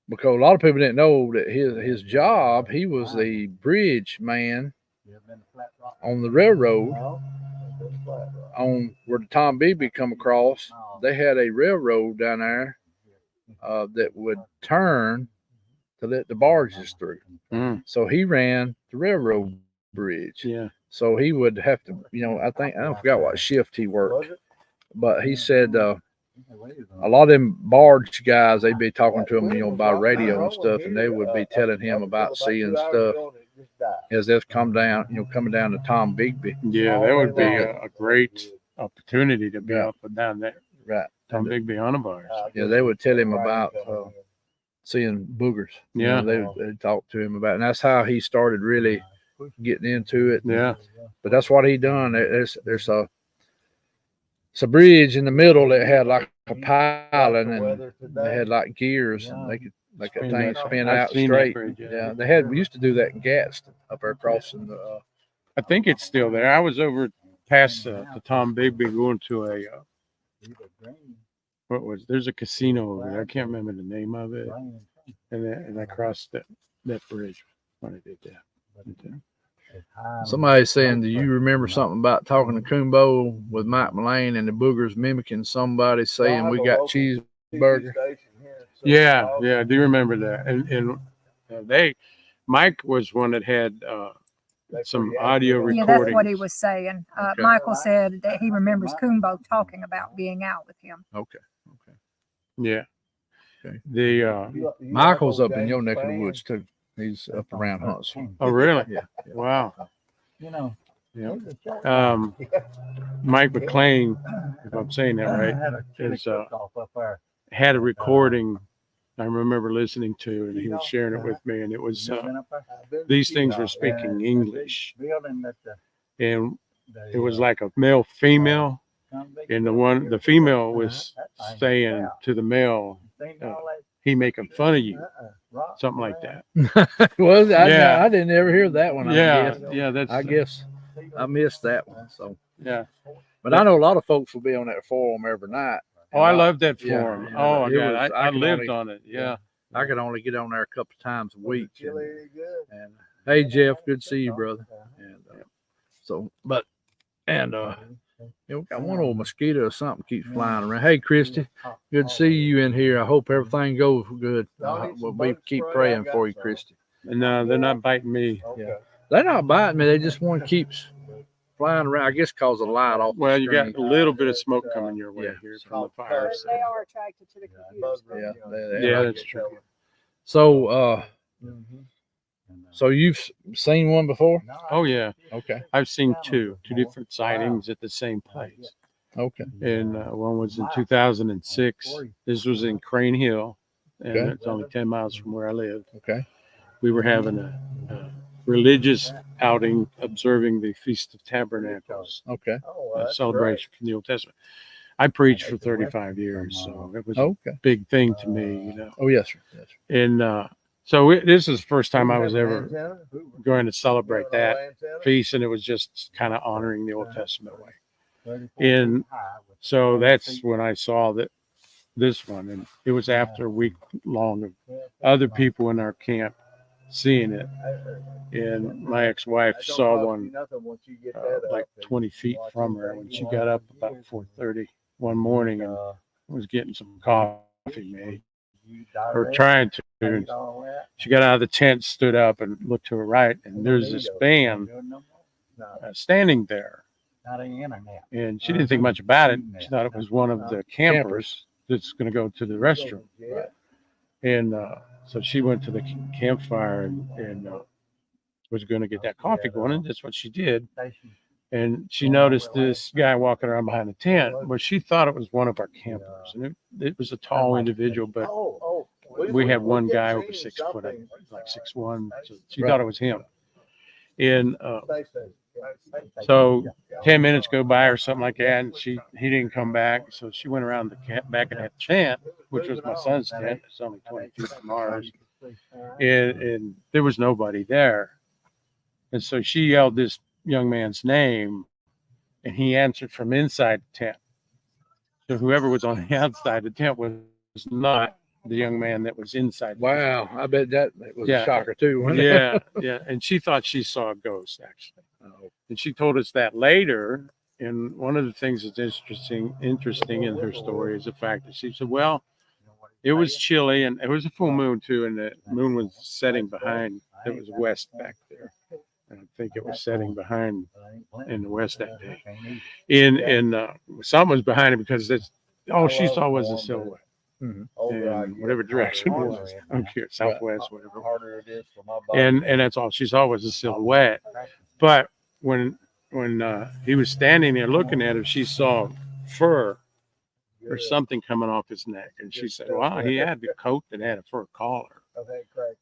because a lot of people didn't know that his job, he was the bridge man on the railroad on where the Tom Bigby come across. They had a railroad down there that would turn to let the barges through. So he ran the railroad bridge. Yeah. So he would have to, I don't forgot what shift he worked, but he said a lot of them barge guys, they'd be talking to him, by radio and stuff, and they would be telling him about seeing stuff as they've coming down to Tom Bigby. Yeah, that would be a great opportunity to be up and down there. Right. Tom Bigby on a barge. Yeah, they would tell him about seeing boogers. Yeah. They'd talk to him about it. And that's how he started really getting into it. Yeah. But that's what he done. There's a bridge in the middle that had like a piling, and they had like gears, and they could like that thing spin out straight. Yeah, we used to do that in Gadsden up there crossing the. I think it's still there. I was over past the Tom Bigby going to a there's a casino over there. I can't remember the name of it. And I crossed that bridge when I did that. Somebody's saying, do you remember something about talking to Coombo with Mike Mullane and the boogers mimicking somebody saying we got cheeseburger? Yeah, I do remember that. And Mike was one that had some audio recordings. Yeah, that's what he was saying. Okay. Michael said that he remembers Coombo talking about being out with him. Okay. Yeah. Okay. The Michael's up in your neck of the woods too. He's up around Huntsville. Oh, really? Yeah. Wow. Mike McLean, if I'm saying that right, had a recording I remember listening to, and he was sharing it with me, and it was these things were speaking English, and it was like a male female, and the female was saying to the male, he making fun of you, something like that. Well, I didn't ever hear that one. I guess I missed that one. So yeah, but I know a lot of folks will be on that forum every night. Oh, I love that forum. Oh, God, I lived on it. Yeah. I could only get on there a couple of times a week. And hey, Jeff, good to see you, brother. And we got one old mosquito or something keeps flying around. Hey, Christy, good to see you in here. I hope everything goes good. We keep praying for you, Christy. And they're not biting me. Yeah. They're not biting me. They just one keeps flying around. I guess cause of light off. Well, the you got screen. a little bit of smoke coming your way Yeah. here from the fire. So. They are attracted to the computer screen. Yeah, that's true. So, so you've seen one before? Oh yeah, Okay. I've seen two different sightings at the same place. Okay. And one was in 2006. This was in Crane Hill, and Okay. it's only 10 miles from where I live. Okay. We were having a religious outing, observing the Feast of Tabernacles, Okay. a celebration from the Old Testament. I preached for 35 years, so it was a Okay. big thing to me, you know. Oh yes, sir. Yes, sir. And so this is the first time I was ever going to celebrate that feast, and it was just kind of honoring the Old Testament way. And so that's when I saw this one, and it was after a week long of other people in our camp seeing it. And my ex-wife saw one like 20 feet from her when she got up about 4:30 one morning and was getting some coffee made, or trying to. And she got out of the tent, stood up, and looked to her right, and there's this band standing there. And she didn't think much about it. She thought it was one of the campers that's going to go to the restroom. And so she went to the campfire and was going to get that coffee going, and that's what she did. And she noticed this guy walking around behind the tent. Well, she thought it was one of our campers, and it was a tall individual, but we had one guy over 6 foot, like 6'1", so she thought it was him. And so 10 minutes go by or something like that, and he didn't come back. So she went around the back of that tent, which was my son's tent. It's only 20 feet from ours, and there was nobody there. And so she yelled this young man's name, and he answered from inside the tent. So whoever was on the outside the tent was not the young man that was inside. Wow, I bet that was a shocker too. Wasn't it? Yeah, yeah. And she thought she saw a ghost, actually. And she told us that later. And one of the things that's interesting in her story is the fact that she said, well, it was chilly and it was a full moon too, and the moon was setting behind. It was west back there. And I think it was setting behind in the west that day. And something was behind it because all she saw was a silhouette. And whatever direction it was, I don't care, southwest, whatever. And that's all she saw was a silhouette. But when he was standing there looking at her, she saw fur or something coming off his neck, and she said, "Wow, he had the coat that had a fur collar."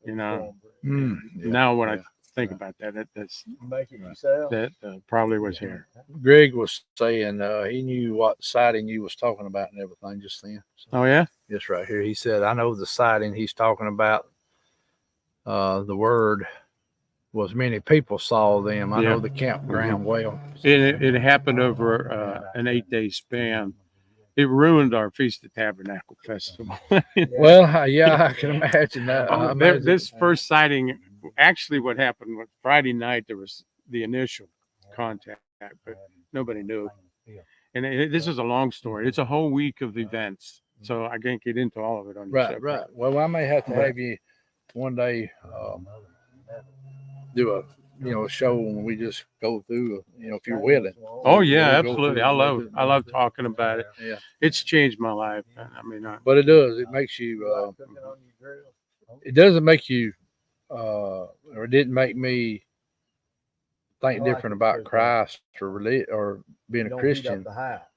You know. Now when I think about that, that probably was here. Greg was saying he knew what sighting you was talking about and everything just then. So, Oh yeah. just right here. He said, "I know the sighting he's talking about. The word was many people saw them. I know the campground well." It happened over an 8-day span. It ruined our Feast of Tabernacle Festival. Well, yeah, I can imagine that. This first sighting, actually what happened was Friday night, there was the initial contact, but nobody knew. And this is a long story. It's a whole week of events, so I can't get into all of it on your show. Right. Well, I may have to have you one day do a show when we just go through, if you're willing. Oh yeah, absolutely. I love talking about it. Yeah, it's changed my life. I mean, but it does. It makes you. It doesn't make you, or it didn't make me think different about Christ or being a Christian.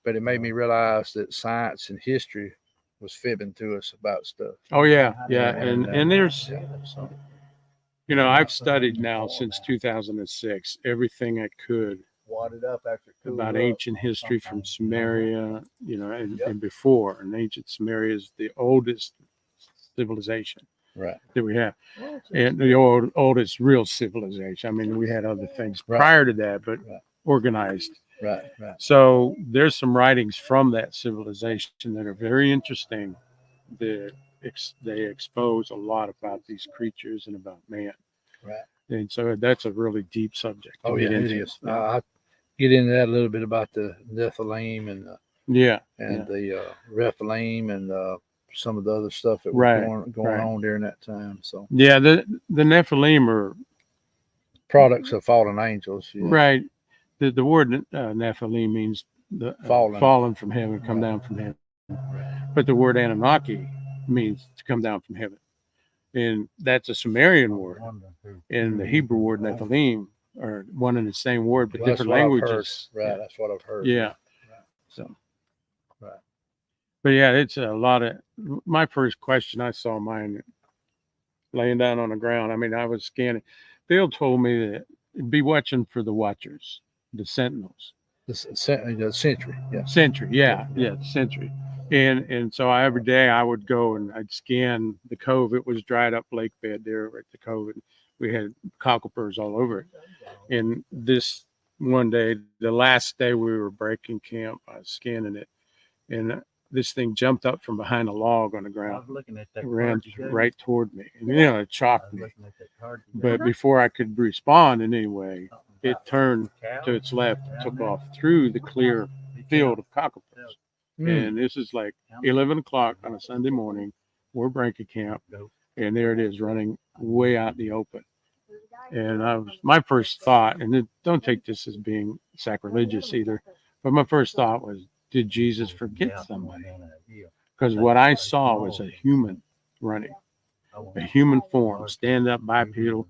But it made me realize that science and history was fibbing to us about stuff. Oh yeah, and there's. I've studied now since 2006 everything I could about ancient history from Sumeria, and before. And ancient Sumeria is the oldest civilization that we have, and the oldest real civilization. I mean, we had other things prior to that, but organized. Right. So there's some writings from that civilization that are very interesting. They expose a lot about these creatures and about man. Right. And so that's a really deep subject. Oh yeah, it is. I get into that a little bit about the Nephilim and the Rephilim and some of the other stuff that was going on during that time. So yeah, the Nephilim products of fallen angels. Yeah. Right. The word Nephilim means the fallen from heaven, come down from heaven. But the word Anunnaki means to come down from heaven. And that's a Sumerian word. And the Hebrew word Nephilim are one and the same word, but Well, that's different what I've languages. heard. Right, that's what I've heard. Yeah. Right. So, Right. but yeah, it's a lot of. My first question, I saw mine laying down on the ground. I mean, I was scanning. Bill told me that be watching for the watchers, the sentinels. The century. Yeah. Sentry, yeah, Sentry. And so every day I would go and I'd scan the cove. It was dried up lake bed there at the cove, and we had cockleburrs all over it. And this one day, the last day we were breaking camp, I was scanning it, and this thing jumped up from behind a log on the ground. It ran right toward me, and it shocked me. But before I could respond in any way, it turned to its left and took off through the clear field of cockleburrs. And this is like 11 o'clock on a Sunday morning. We're breaking camp, and there it is running way out in the open. And my first thought, and don't take this as being sacrilegious either, but my first thought was, did Jesus forget somebody? Because what I saw was a human running, a human form, stand up bipedal,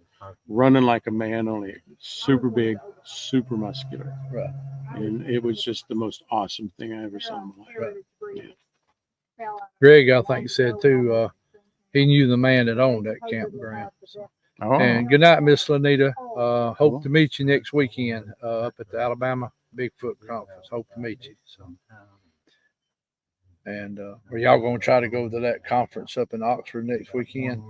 running like a man, only super big, super muscular. Right. And it was just the most awesome thing I ever saw in my life. Right. Greg, I think, said too, he knew the man that owned that campground. Oh, And good night, Miss Lanita. Hope to meet you next weekend up at the Alabama Bigfoot Conference. Hope to meet you. So, and are y'all going to try to go to that conference up in Oxford next weekend?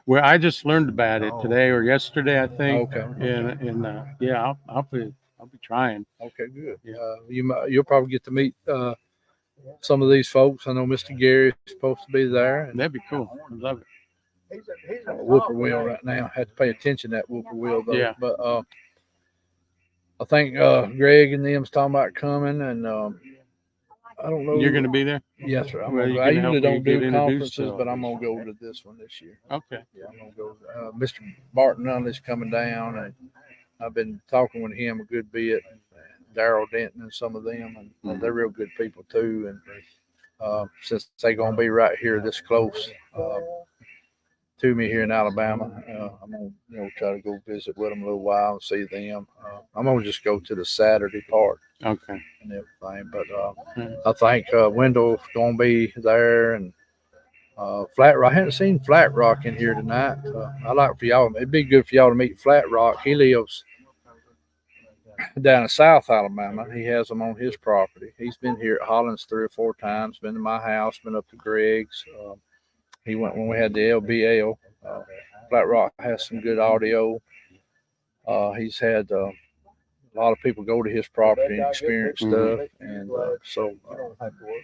well, I just learned about it today or yesterday, I think. Okay. And yeah, I'll be trying. Okay, good. Yeah. You'll probably get to meet some of these folks. I know Mr. Gary's supposed to be there. And That'd be cool. I love it. whippoorwill right now. Had to pay attention to that whippoorwill though. Yeah. But I think Greg and them's talking about coming, and I don't know. You're going to be there? Yes, sir. Well, you I can usually help me don't get do introduced conferences, to but I'm gonna go to this one this year. Okay. Yeah, I'm gonna go. Mr. Barton Nunley's coming down, and I've been talking with him a good bit. Daryl Denton and some of them, and they're real good people too. And since they're gonna be right here this close to me here in Alabama, I'm gonna try to go visit with them a little while and see them. I'm gonna just go to the Saturday part Okay. and everything, but I think Wendell's gonna be there, and Flat Rock. I haven't seen Flat Rock in here tonight. I'd like for y'all. It'd be good for y'all to meet Flat Rock. He lives down in South Alabama. He has them on his property. He's been here at Hollins 3 or 4 times. Been to my house. Been up to Greg's. He went when we had the LBL. Flat Rock has some good audio. He's had a lot of people go to his property and experience stuff, and so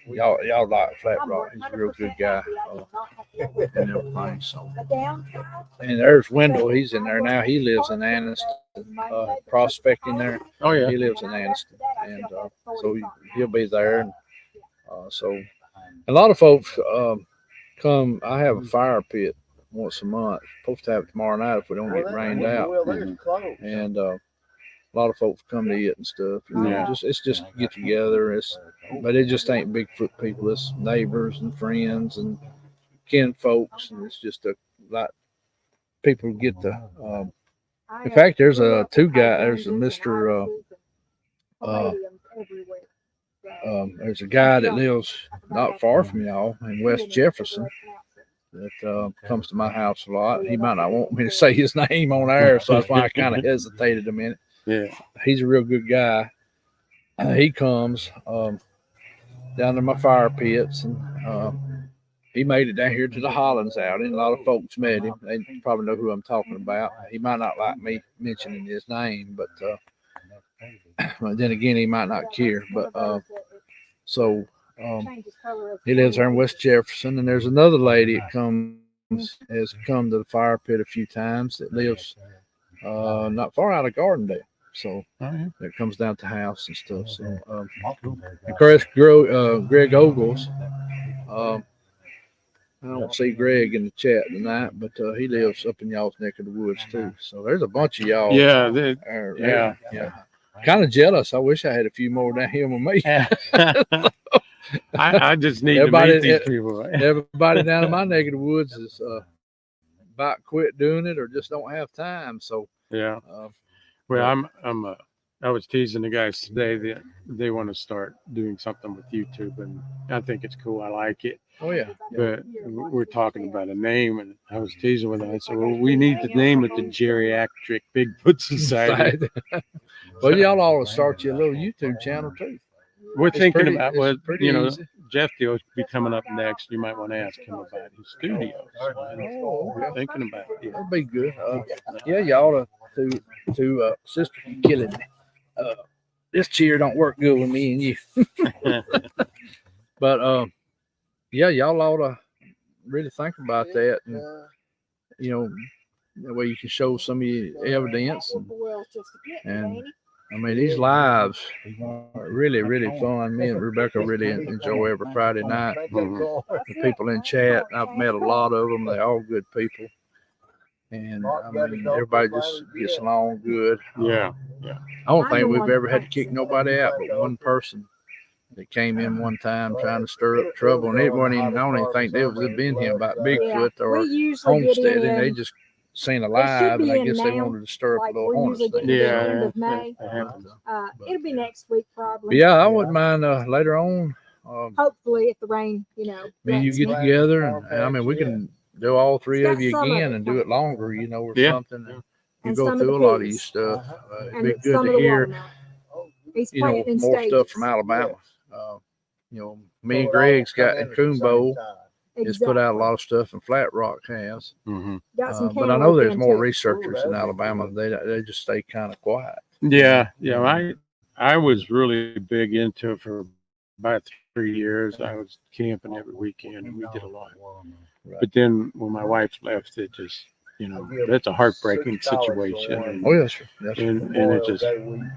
y'all like Flat Rock. He's a real good guy and everything. So, and there's Wendell. He's in there now. He lives in Anniston, prospecting there. Oh, yeah. He lives in Anniston, and so he'll be there. And so a lot of folks come. I have a fire pit once a month. Supposed to have it tomorrow night if we don't get rained out. And a lot of folks come to eat and stuff. Yeah. It's just get together. But it just ain't Bigfoot people. It's neighbors and friends and kin folks, and it's just a lot. People get the. In fact, there's a Mr. There's a guy that lives not far from y'all in West Jefferson that comes to my house a lot. He might not want me to say his name on air, so that's why I kind of hesitated a minute. Yeah. He's a real good guy. He comes down to my fire pits, and he made it down here to the Hollins outing. A lot of folks met him. They probably know who I'm talking about. He might not like me mentioning his name, but then again, he might not care. But he lives there in West Jefferson, and there's another lady that has come to the fire pit a few times that lives not far out of Gardendale. So that comes down to the house and stuff. So of course, Greg Ogles, I don't see Greg in the chat tonight, but he lives up in y'all's neck of the woods too. So there's a bunch of y'all. Yeah, Yeah. Kind of jealous. I wish I had a few more down here with me. I just need to meet these people. Everybody down in my neck of the woods is about quit doing it or just don't have time. So yeah. Well, I was teasing the guys today that they want to start doing something with YouTube, and I think it's cool. I like it. Oh yeah. But we're talking about a name, and I was teasing with them. I said, "Well, we need to name it the Geriatric Bigfoot Society." Well, y'all ought to start your little YouTube channel too. We're thinking pretty- about it's pretty easy. Jeff will be coming up next. You might want to ask him about his studio. Oh, We're thinking about it. Yeah. That'd be good. Yeah, y'all to sister killing me. This chair don't work good with me and you. But yeah, y'all ought to really think about that, and that way you can show some of your evidence. And I mean, these lives are really, really fun. Me and Rebecca really enjoy every Friday night. The people in chat, I've met a lot of them. They're all good people. And I mean, everybody just gets along good. Yeah. I don't think we've ever had to kick nobody out, but one person that came in one time trying to stir up trouble. And it wasn't even, I don't even think they was been here about Bigfoot or homesteading. They just seen a live, and I guess they wanted to stir up a little homestead. End of May. It'll be next week probably. But yeah, I wouldn't mind later on. Hopefully, if the rain, Me, you get together, and I mean, we can do all three of you again and do it longer, or something. And you go through a lot of these stuff. It'd be good to hear, more stuff from Alabama. Me and Greg's got in Coombo. It's put out a lot of stuff, and Flat Rock has. But I know there's more researchers in Alabama. They just stay kind of quiet. Yeah. I was really big into it for about 3 years. I was camping every weekend, and we did a lot. Right. But then when my wife left, it just, that's a heartbreaking situation. And, Oh yes, and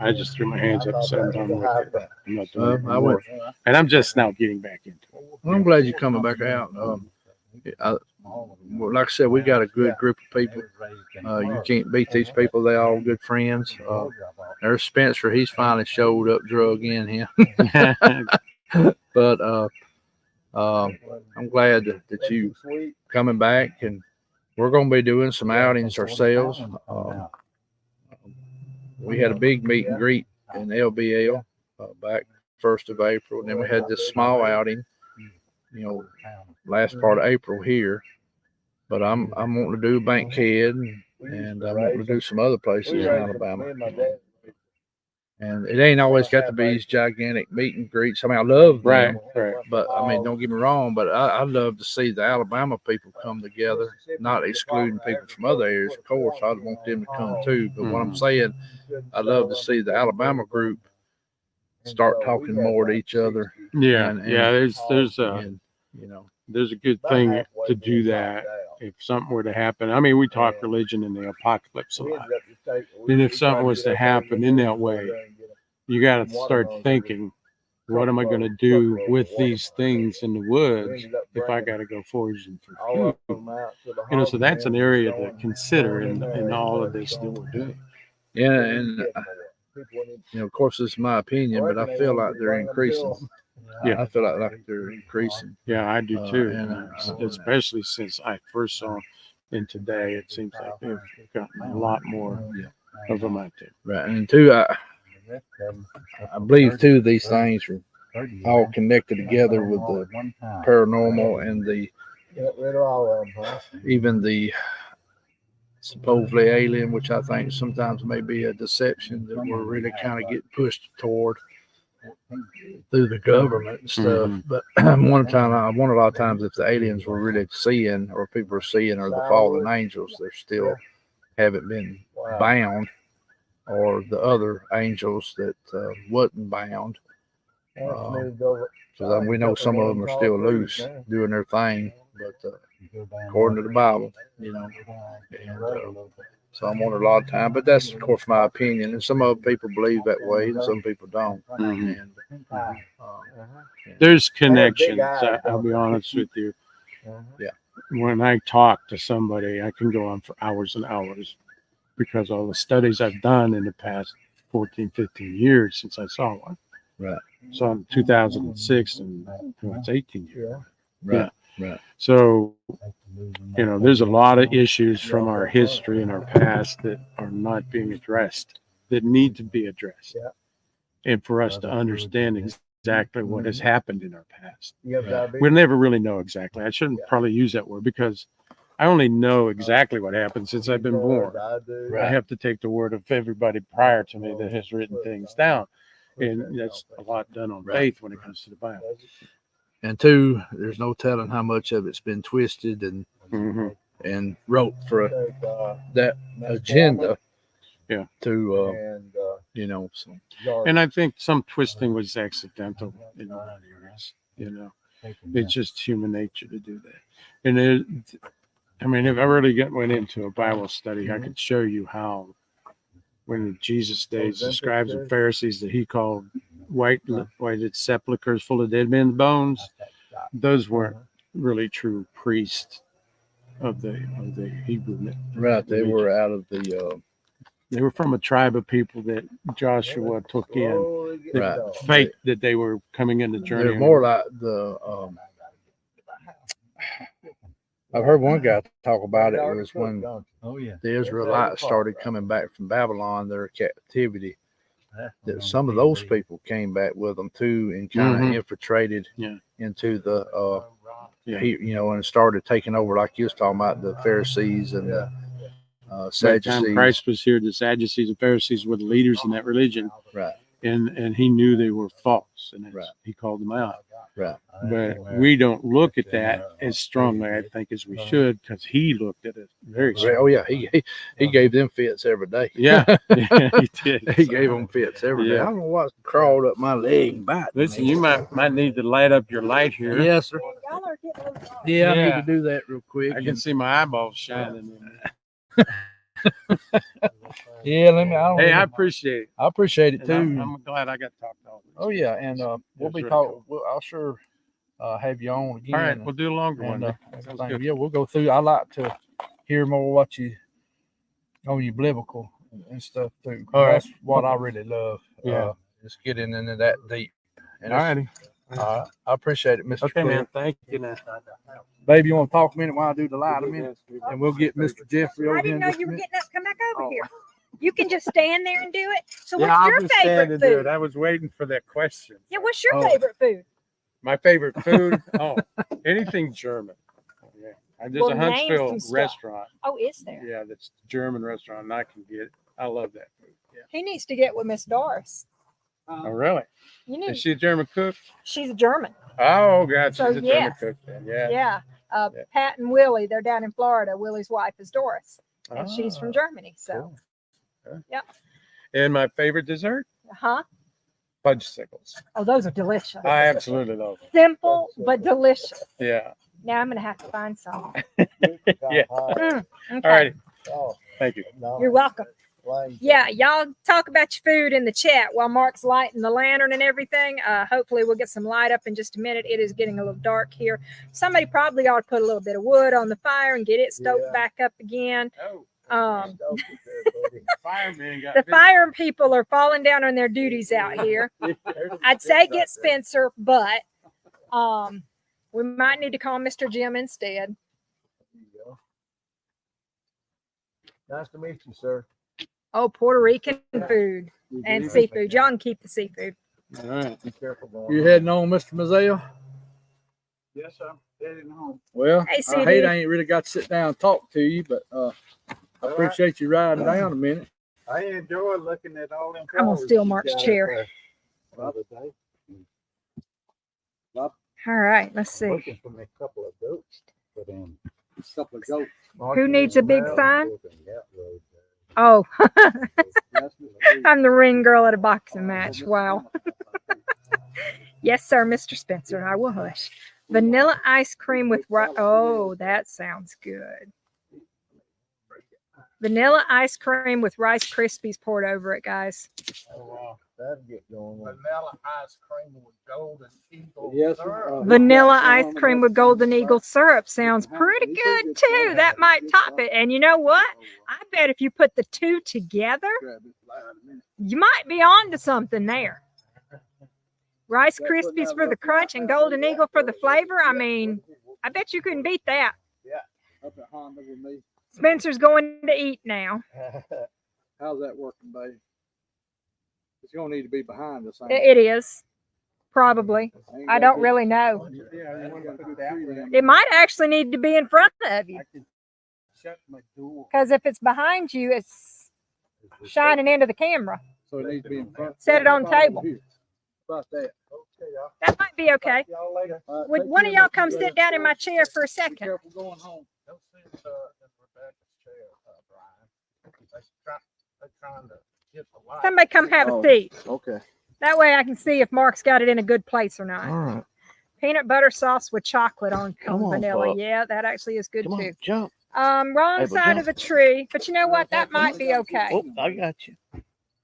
I just threw my hands up and said, I'm done with it. I'm not doing it I anymore. would. And I'm just now getting back into it. Well, I'm glad you're coming back out. Like I said, we got a good group of people. You can't beat these people. They're all good friends. There's Spencer. He's finally showed up, drug in here. But I'm glad that you coming back, and we're going to be doing some outings ourselves. We had a big meet and greet in LBL back 1st of April, and then we had this small outing, last part of April here. But I'm wanting to do Bankhead, and I'm wanting to do some other places in Alabama. And it ain't always got to be these gigantic meet and greets. I mean, I love them, right. But I mean, don't get me wrong. But I love to see the Alabama people come together, not excluding people from other areas. Of course, I'd want them to come too. But what I'm saying, I love to see the Alabama group start talking more to each other. Yeah, and there's a good thing to do that if something were to happen. I mean, we talk religion in the apocalypse a lot. And if something was to happen in that way, you got to start thinking, what am I going to do with these things in the woods if I got to go foraging for food? So that's an area to consider in all of this that we're doing. Yeah, and of course, this is my opinion, but I feel like they're increasing. Yeah, I feel like they're increasing. Yeah, I do too. And especially since I first saw them, and today it seems like they've gotten a lot more of them out there. Right, and two, I believe two of these things are all connected together with the paranormal and even the supposedly alien, which I think sometimes may be a deception that we're really kind of getting pushed toward through the government and stuff. But I wonder a lot of times if the aliens were really seeing, or people are seeing, or the fallen angels, they still haven't been bound, or the other angels that wasn't bound. So we know some of them are still loose doing their thing, but according to the Bible, so I'm on a lot of time, but that's of course my opinion, and some other people believe that way, and some people don't. And, there's connections. I'll be honest with you. When I talk to somebody, I can go on for hours and hours because all the studies I've done in the past 14, 15 years since I saw one. Right. So in 2006, and it's 18 years. Right. So, there's a lot of issues from our history and our past that are not being addressed, that need to be addressed. And for us to understand exactly what has happened in our past. We'll never really know exactly. I shouldn't probably use that word because I only know exactly what happened since I've been born. I have to take the word of everybody prior to me that has written things down. And that's a lot done on faith when it comes to the Bible. And two, there's no telling how much of it's been twisted and and wrote for that agenda. Yeah. To so. And I think some twisting was accidental in a lot of areas. It's just human nature to do that. And if I really went into a Bible study, I could show you how, when in Jesus' days, the scribes and Pharisees that he called whited sepulchres full of dead men's bones, those weren't really true priests of the Hebrew. Right, they were out of the. They were from a tribe of people that Joshua took in, that faked that they were coming in the journey. They're more like the. I've heard one guy talk about it. It was when the Israelites started coming back from Babylon, their captivity. That some of those people came back with them too, and kind of infiltrated into the, and started taking over, like you was talking about, the Pharisees and the Sadducees. By the time Christ was here, the Sadducees and Pharisees were the leaders in that religion, right? And he knew they were false, and he called them out. Right. But we don't look at that as strongly, I think, as we should, because he looked at it very strongly. Oh yeah, he gave them fits every day. Yeah, he did. He gave them fits every day. I don't know what's crawled up my leg and biting. Listen, you might need to light up your light here. Yes, sir. Yeah, I need to do that real quick. I can see my eyeballs shining. Yeah, I appreciate it. I appreciate it too. I'm glad I got to talk to all of you. Oh yeah, and we'll be talking. Cool. I'll sure have you on again. All right, we'll do a longer one. Yeah, we'll go through. I like to hear more what you on your biblical and stuff too. That's what I really love. Yeah, just getting into that deep. And all righty. I appreciate it, Mr. Okay, man. Thank you. Now. Baby, you want to talk a minute while I do the light a minute? And we'll get Mr. Jeffrey over here. I didn't know you were getting up. Come back over here. You can just stand there and do it. So Yeah, what's your favorite food? I was waiting for that question. Yeah, what's your favorite food? My favorite food? Anything German. Yeah. There's a Huntsville restaurant. Oh, is there? Yeah, that's a German restaurant, and I can get it. I love that food. Yeah. He needs to get with Miss Doris. Oh, really? Is she a German cook? She's a German. Oh, God, she's a German yes. cook then. Yeah. Yeah. Pat and Willie, they're down in Florida. Willie's wife is Doris, and she's from Germany. So, cool. Yeah. And my favorite dessert? Fudgesicles. Oh, those are delicious. I absolutely love them. Simple but delicious. Yeah. Now I'm gonna have to find some. Yeah. Okay. All right. Thank you. You're welcome. Yeah, y'all talk about your food in the chat while Mark's lighting the lantern and everything. Hopefully we'll get some light up in just a minute. It is getting a little dark here. Somebody probably ought to put a little bit of wood on the fire and get it stoked back up again. The fire people are falling down on their duties out here. I'd say get Spencer, but we might need to call Mr. Jim instead. Nice to meet you, sir. Oh, Puerto Rican food and seafood. Y'all can keep the seafood. All right. Be careful going. You heading on, Mr. Mazzell? Yes, I'm heading home. Well, Hey, I hate I ain't really got to sit down and talk to you, but I appreciate you riding down a minute. I enjoy looking at all them. I'm gonna steal Mark's chair. All right, let's see. Looking for me a couple of goats. Who needs a big sign? Oh, I'm the ring girl at a boxing match. Wow. Yes, sir, Mr. Spencer. I will hush. Vanilla ice cream with oh, that sounds good. Vanilla ice cream with Rice Krispies poured over it, guys. Oh, wow. That'd get going. Vanilla ice cream with golden eagle Yes, syrup. Vanilla ice cream with Golden Eagle syrup sounds pretty good too. That might top it. And you know what? I bet if you put the two together, you might be on to something there. Rice Krispies for the crunch and Golden Eagle for the flavor. I mean, I bet you couldn't beat that. Up at Honda with me. Spencer's going to eat now. How's that working, babe? It's gonna need to be behind the same. It is. Probably. I don't really know. It might actually need to be in front of you. Shut my door. Because if it's behind you, it's shining into the camera. So it needs to be in front. Set it on the table. About that. Okay, That might be okay. y'all later. Would one of y'all come sit down in my chair for a Be second? careful going home. Don't sit in Rebecca's chair, Brian. They're trying to get the light. Somebody come have a Oh. seat. Okay. That way I can see if Mark's got it in a good place or not. All right. Peanut butter sauce with chocolate on Come on, vanilla. Pop. Yeah, that actually is good Come too. on, jump. Wrong Hey, but side of jump. a tree. But you know what? That might be okay. Oh, I got you.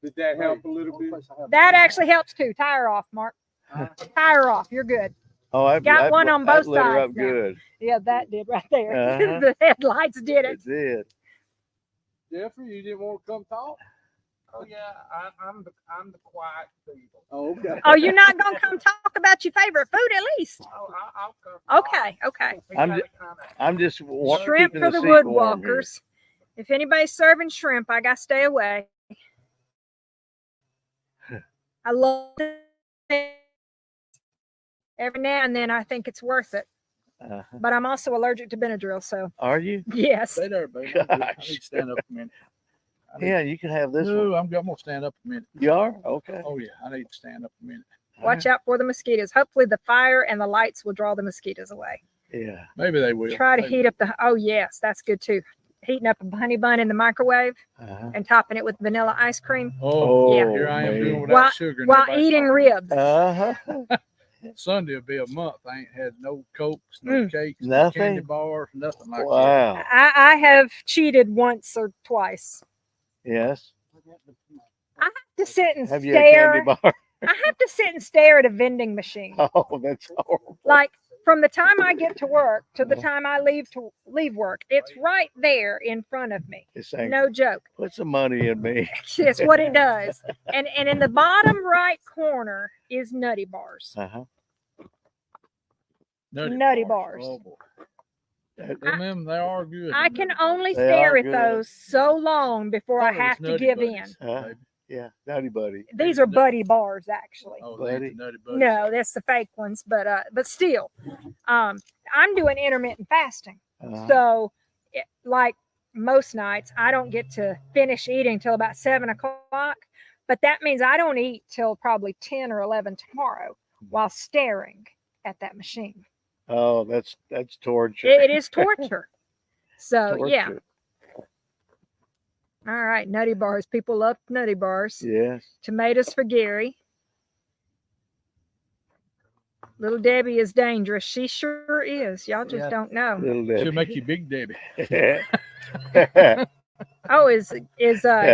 Did that help a little bit? That actually helps too. Tie her off, Mark. Tie her off. You're good. Oh, I Got one on both lit her sides up now. good. Yeah, that did right there. Uh-huh. The headlights did it. It did. Jeffrey, you didn't want to come talk? Oh yeah, I'm the quiet people. Oh, okay. Oh, you're not gonna come talk about your favorite food at least? Oh, I'll come. Okay, okay. I'm just Shrimp keeping for the seat warm here. woodwalkers. If anybody's serving shrimp, I gotta stay away. I love it. Every now and then I think it's worth it. Uh-huh. But I'm also allergic to Benadryl, so Are you? yes. Stay there, baby. I need Gosh. to stand up a minute. I need- Yeah, you can have this No, one. I'm gonna stand up a minute. You are? Okay. Oh yeah, I need to stand up a minute. Watch out for the mosquitoes. Hopefully the fire and the lights will draw the mosquitoes away. Yeah. Maybe they will. Try to They heat up the, oh yes, that's good too. Heating up a honey bun in the microwave Uh-huh. and topping it with vanilla ice cream Oh, Yeah. here I am man. doing without While- sugar. and while everybody's eating talking. ribs. Uh-huh. Sunday will be a month. I ain't had no cokes, no Mm. cakes, no candy Nothing? bars, nothing like that. Wow. I have cheated once or twice. Yes. To sit and Have you a stare. candy bar? I have to sit and stare at a vending machine. Oh, that's horrible. Like from the time I get to work to the time I leave work, it's right there in front of me. It's saying, No joke. put some money in me. It's what it does. And in the bottom right corner is Nutty Bars. Uh-huh. Nutty bars. Oh, boy. That- And them, they are good. I can only They stare are at good. those so long before I Thought it was have to Nutty give Buddies, in. Uh, baby. Yeah, Nutty Buddy. These are Buddy Bars, actually. Oh, they ain't Buddy. the Nutty Buddies. No, that's the fake ones, but still, I'm doing intermittent fasting. Uh-huh. So, like most nights, I don't get to finish eating till about 7 o'clock. But that means I don't eat till probably 10 or 11 tomorrow while staring at that machine. Oh, that's torture. It is torture. So, yeah. Torture. All right, Nutty Bars. People love Nutty Bars. Yes. Tomatoes for Gary. Little Debbie is dangerous. She sure is. Y'all just Yeah. don't know. Little She'll Debbie. make you Big Debbie. Oh, is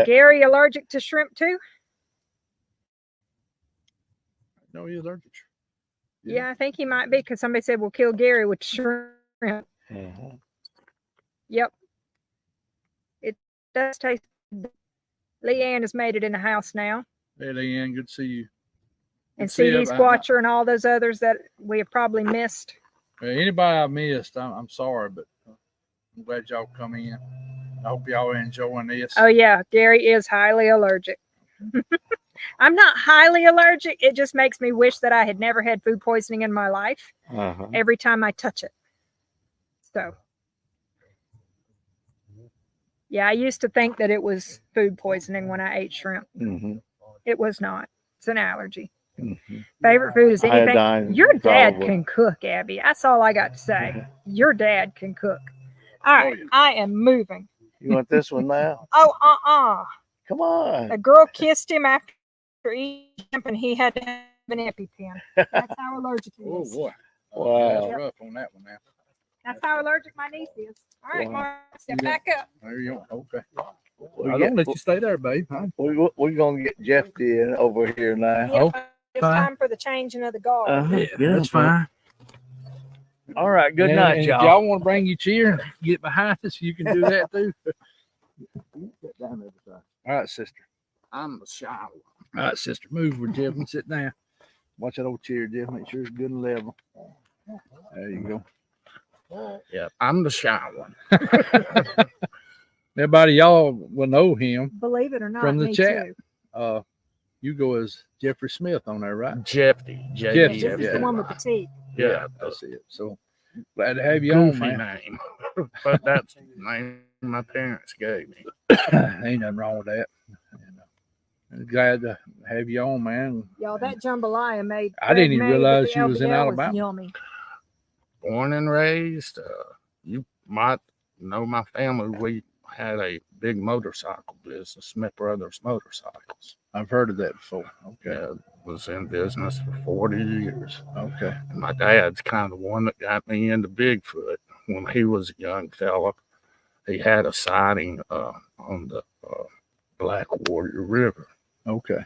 Gary allergic to shrimp too? No, he's allergic. Yeah, I think he might be because somebody said we'll kill Gary with shrimp. Uh-huh. Yep. It does taste good. Leanne has made it in the house now. Hey, Leanne, good to see you. And see you. CD Squatcher and all those others that we have probably missed. Anybody I missed, I'm sorry, but I'm glad y'all come in. I hope y'all are enjoying this. Oh yeah, Gary is highly allergic. I'm not highly allergic. It just makes me wish that I had never had food poisoning in my life Uh-huh. every time I touch it. So, yeah, I used to think that it was food poisoning when I ate shrimp. Mm-hmm. It was not. It's an allergy. Mm-hmm. Favorite food is anything. Iodine, Your dad probably. can cook, Abby. That's all I got to say. Your dad can cook. All right, yeah. I am moving. You want this one now? Oh, Come on. A girl kissed him after eating shrimp and he had to have an EpiPen. That's how allergic he Oh is. boy. Wow. That's rough on that one now. That's how allergic my niece is. All right, Wow. Mark, step Yeah. back up. There you go. Okay. We I get- don't let you stay there, babe. Huh? We're gonna get Jeffy in over here now. Yeah, Oh, it's fine. time for the changing of the guard. That's fine. All right. Good And- night, and y'all. If y'all want to bring your chair, get behind us. You can do that too. All right, sister. I'm the shy one. All right, sister. Move with Jeff and sit down. Watch that old chair, Jeff. Make sure it's good and level. There you go. Yeah, I'm the shy one. Everybody, y'all will know him. Believe it or not, From the me chat. too. You go as Jeffrey Smith on there, right? Jeffy. Yeah, Jeffy, this is yeah. the one with the teeth. Yeah, That's it. So glad to have you on, goofy man. name. But that's the name my parents gave me. Ain't nothing wrong with that. And, glad to have you on, man. Y'all, that jambalaya made. I didn't Fred even made at realize the she was in LBL Alabama. Yummy. Born and raised. You might know my family. We had a big motorcycle business, Smith Brothers Motorcycles. I've heard of that before. Okay. Yeah, was in business for 40 years. Okay. And my dad's kind of the one that got me into Bigfoot when he was a young fella. He had a sighting on the Black Warrior River. Okay.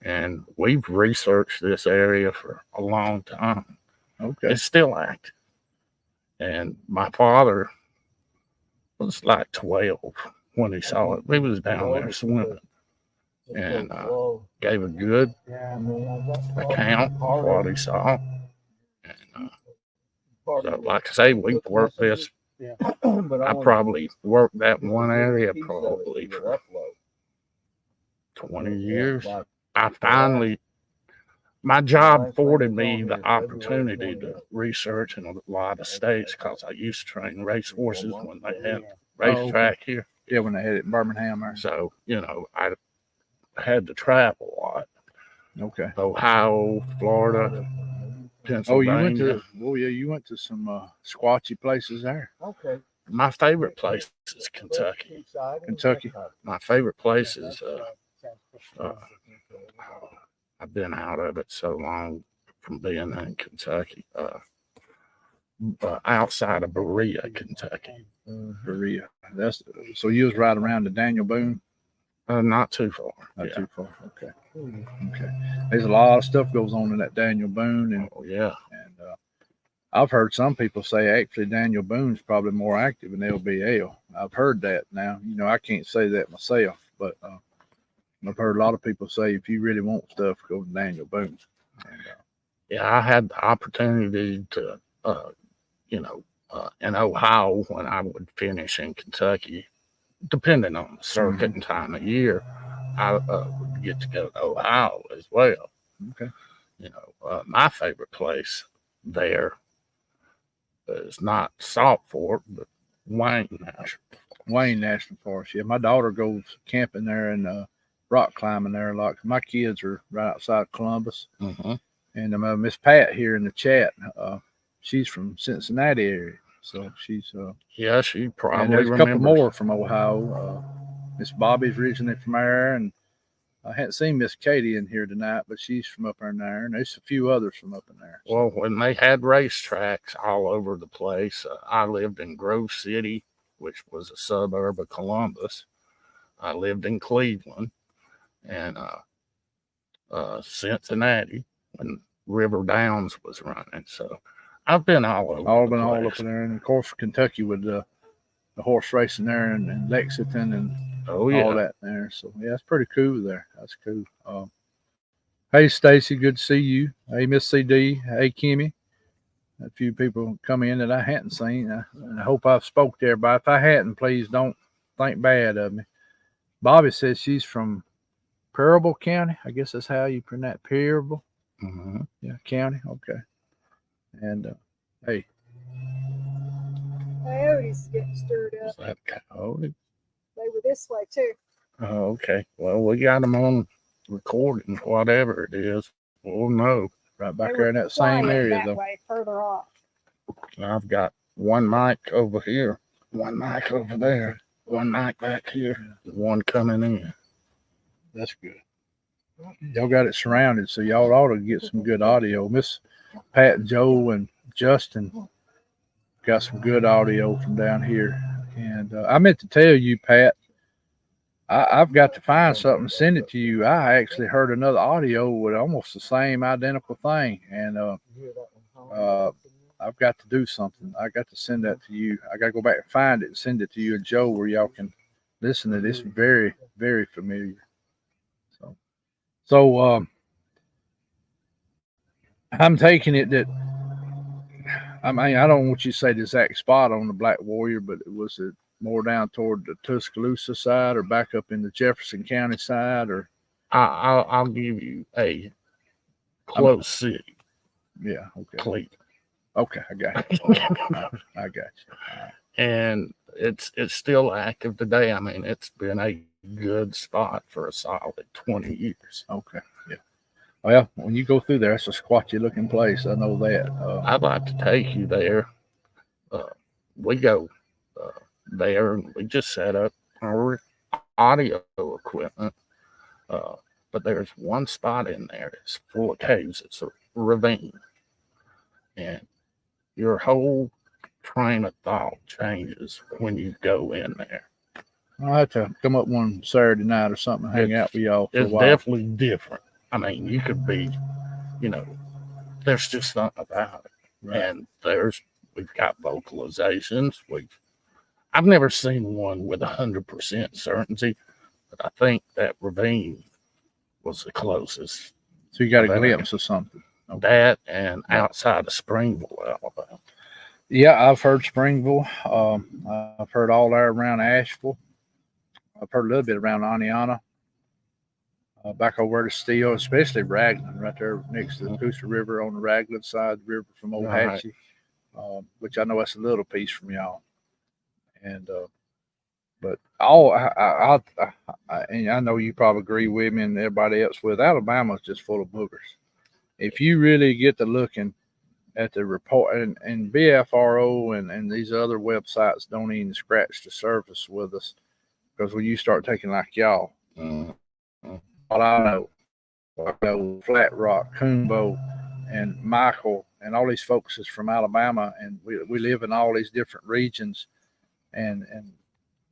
And we've researched this area for a long time. Okay. It's still active. And my father was like 12 when he saw it. He was down there swimming and gave a good account of what he saw. And so, like I say, we've worked this. I probably worked that one area probably for 20 years. I finally, my job afforded me the opportunity to research in a lot of states because I used to train race horses when they had racetrack here. Yeah, when they had it in Birmingham or So, I had to travel a lot. okay. Ohio, Florida, Oh, you Pennsylvania. went to you went to some squatchy places there. My favorite place is Kentucky. Kentucky. My favorite place is, I've been out of it so long from being in Kentucky. Outside of Berea, Kentucky. Berea. That's so you was right around the Daniel Boone. Not too far. Not Yeah. too far. Okay. Okay. There's a lot of stuff goes on in that Daniel Boone, and Oh, yeah. I've heard some people say actually Daniel Boone's probably more active than LBL. I've heard that. Now, I can't say that myself, but I've heard a lot of people say if you really want stuff, go to Daniel Boone. And, Yeah, I had the opportunity to, in Ohio when I would finish in Kentucky, depending on the circuit and time of year, I would get to go to Ohio as well. Okay. My favorite place there is not Salt Fork, but Wayne National. Wayne National Forest. Yeah, my daughter goes camping there and rock climbing there a lot. My kids are right outside Columbus. Mm-hmm. And Miss Pat here in the chat, she's from Cincinnati area. So she's Yeah, she probably and there's a couple remembers. more from Ohio. Miss Bobby's originally from there, and I hadn't seen Miss Katie in here tonight, but she's from up in there, and there's a few others from up in there. So, Well, when they had racetracks all over the place, I lived in Grove City, which was a suburb of Columbus. I lived in Cleveland and Cincinnati when River Downs was running. So I've been all over. all the been all place. up in there, and of course Kentucky with the horse racing there, and Lexington and Oh yeah. all that there. So yeah, it's pretty cool there. That's cool. Hey Stacy, good to see you. Hey Miss CD. Hey Kimmy. A few people come in that I hadn't seen. And I hope I've spoke to everybody. If I hadn't, please don't think bad of me. Bobby says she's from Parable County. I guess that's how you pronounce Parable. Mm-hmm. Yeah, county. Okay. And hey, Coyotes getting stirred up. Was that coyote? They were this way too. Oh, okay. Well, we got them on recording, whatever it is. We'll know. right back They there were in that same quiet area that though. way, further off. I've got one mic over here, one mic over there, one mic back here, one coming in. That's good. Y'all got it surrounded, so y'all ought to get some good audio. Miss Pat, Joe, and Justin got some good audio from down here. And I meant to tell you, Pat, I've got to find something, send it to you. I actually heard another audio with almost the same identical thing, and I've got to do something. I got to send that to you. I got to go back and find it and send it to you and Joe, where y'all can listen to this. Very, very familiar. So I'm taking it that, I mean, I don't want you to say the exact spot on the Black Warrior, but was it more down toward the Tuscaloosa side or back up in the Jefferson County side? Or I'll give you a close city. Yeah, okay. Cleveland. Okay, I got you. I got you. And it's still active today. I mean, it's been a good spot for a solid 20 years. Okay, yeah. Well, when you go through there, it's a squatchy looking place. I know that. I'd like to take you there. We go there and we just set up our audio equipment. But there's one spot in there that's full of caves. It's a ravine. And your whole train of thought changes when you go in there. I'll have to come up one Saturday night or something and hang out with y'all for a It's while. definitely different. I mean, you could be, there's just something about it. Right. And we've got vocalizations. I've never seen one with 100% certainty, but I think that ravine was the closest. So you got a glimpse of something. Okay. That and outside of Springville, Alabama. Yeah, I've heard Springville. I've heard all there around Asheville. I've heard a little bit around Aniana. Back over to Steele, especially Raglan, right there next to the Coosa River on the Raglan side of the river from Old Hatchie, which I know that's a little piece from y'all. And but and I know you probably agree with me and everybody else with Alabama's just full of boogers. If you really get to looking at the report, and BFRO and these other websites don't even scratch the surface with us, because when you start taking like y'all, what I know Flat Rock, Coombo, and Michael, and all these folks is from Alabama, and we live in all these different regions, and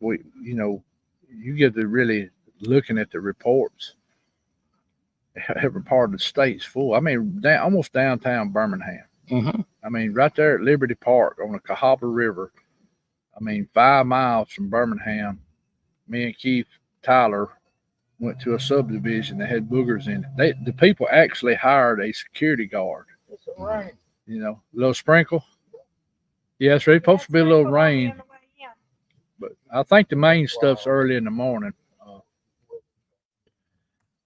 we, you get to really looking at the reports. Every part of the state's full. I mean, almost downtown Birmingham. Mm-hmm. I mean, right there at Liberty Park on the Cahaba River. I mean, 5 miles from Birmingham, me and Keith Tyler went to a subdivision that had boogers in it. The people actually hired a security guard. It's a rain. A little sprinkle. Yeah, it's supposed to be a little rain. But I think the main stuff's early in the morning.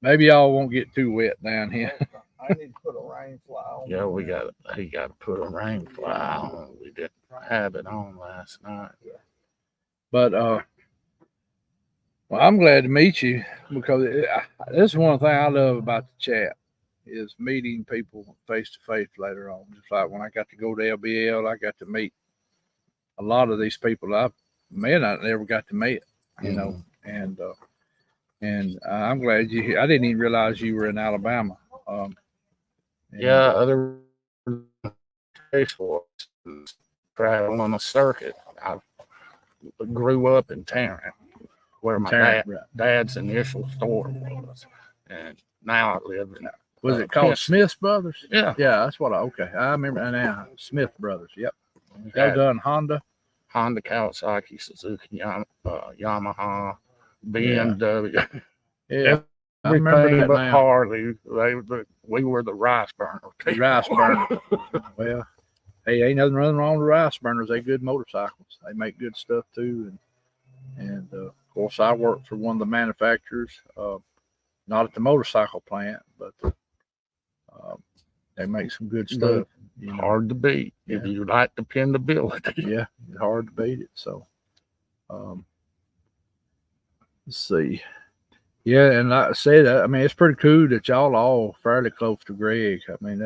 Maybe y'all won't get too wet down here. I need to put a rain fly on. Yeah, he got to put a rain fly on. We didn't have it on last night. But well, I'm glad to meet you, because this is one thing I love about the chat, is meeting people face to face later on. Just like when I got to go to LBL, I got to meet a lot of these people I never got to meet, and I'm glad I didn't even realize you were in Alabama. Other for travel on a circuit. I grew up in Tarrant, where my dad's initial store was, and now I live in. Was it called Smith Brothers? Yeah, that's what I remember now. Smith Brothers. Yep. Y'all done Honda, Kawasaki, Suzuki, Yamaha, BMW. Yeah. I remember that but now. Harley. We were the rice burner. The rice burner. Well, hey, ain't nothing wrong with rice burners. They're good motorcycles. They make good stuff too. And of course, I worked for one of the manufacturers, not at the motorcycle plant, but they make some good stuff. Hard to beat if you like dependability. Yeah, it's hard to beat it. So, let's see. Yeah, and like I said, I mean, it's pretty cool that y'all all fairly close to Greg. I mean,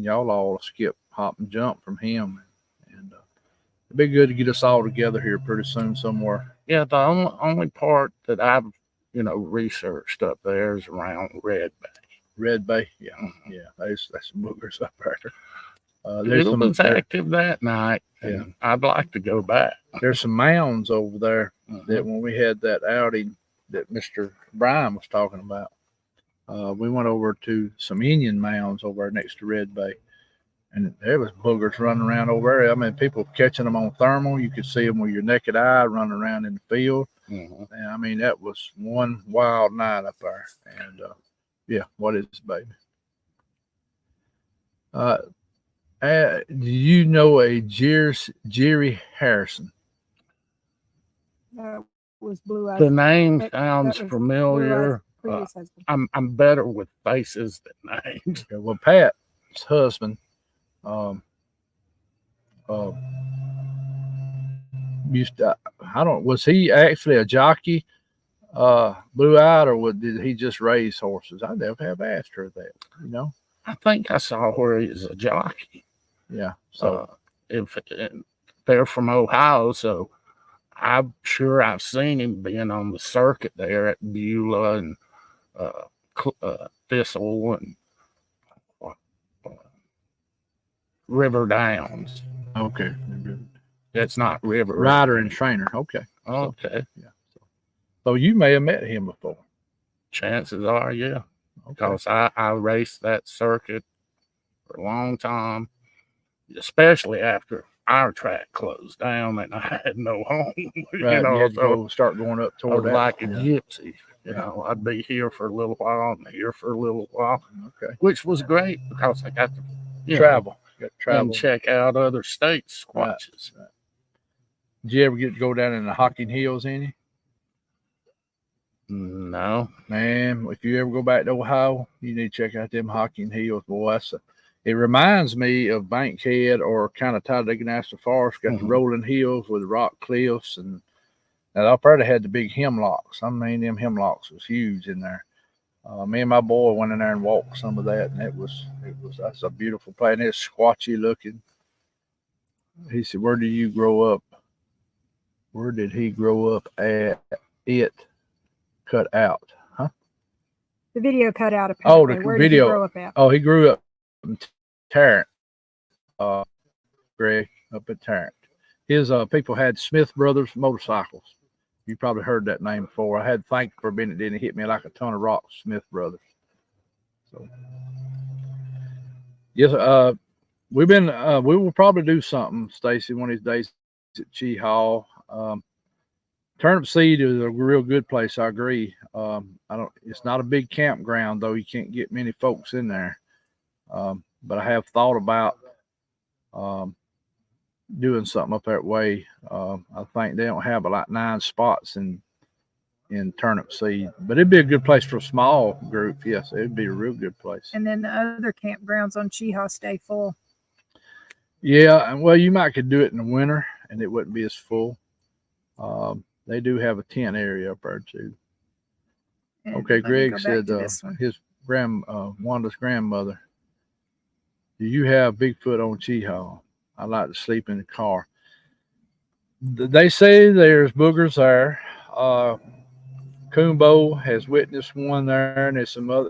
y'all all skip, hop, and jump from him, and it'd be good to get us all together here pretty soon somewhere. Yeah, the only part that I've researched up there is around Red Bay. Red Bay, yeah, that's some boogers up there. There's It was there, active that night, and I'd like to go back. there's some mounds over there Mhm. that when we had that outing that Mr. Brian was talking about, we went over to some Indian mounds over there next to Red Bay, and there was boogers running around over there. I mean, people catching them on thermal. You could see them with your naked eye running around in the field. Mhm. And I mean, that was one wild night up there. And yeah, what is it, baby? Do you know a Jerry Harrison? That was Blue Eyes. The name That sounds was familiar. previous husband. I'm better with faces than names. Okay, well, Pat's husband uh, used to, was he actually a jockey, blue eyed, or did he just raise horses? I never have asked her that, you know? I think I saw where he was a jockey. Yeah. So, if they're from Ohio, so I'm sure I've seen him being on the circuit there at Beulah and Thistle and River Downs. okay. It's not River. Rider and trainer. Okay. Okay. So you may have met him before. Chances are, yeah. Okay. Because I raced that circuit for a long time, especially after our track closed down and I had no home. Right. You know, you had to so start going up I toward was that. like a gypsy. You know, I'd be here for a little while and here for a little while, Okay. which was great because I got to Travel. Got to and travel. check out other states' squatches. Right. Did you ever get to go down in the Hocking Hills any? No. Man, if you ever go back to Ohio, you need to check out them Hocking Hills, boy. It reminds me of Bankhead or kind of Talladega National Forest. Got the rolling hills with the rock cliffs, and up there they had the big hemlocks. I mean, them hemlocks was huge in there. Me and my boy went in there and walked some of that, and that's a beautiful place. And it's squatchy looking. He said, "Where did you grow up?" Where did he grow up at? It cut out, huh? The video cut out. Oh, Apparently. the Where video. Did he grow up at? Oh, he grew up in Tarrant. Greg, up at Tarrant. His people had Smith Brothers motorcycles. You probably heard that name before. I had thanked for a minute, then it hit me like a ton of rocks. Smith Brothers. So, yes, we will probably do something, Stacy, one of these days at Chi Hall. Turnip Seed is a real good place. I agree. It's not a big campground though. You can't get many folks in there. But I have thought about doing something up that way. I think they don't have like 9 spots in Turnip Seed, but it'd be a good place for a small group. Yes, it'd be a real good place. And then the other campgrounds on Cheehaw stay full. Yeah, and well, you might could do it in the winter, and it wouldn't be as full. They do have a tent area up there too. And Okay, Greg said his Wanda's grandmother. Do you have Bigfoot on Cheehaw? I like to sleep in the car. They say there's boogers there. Coombo has witnessed one there, and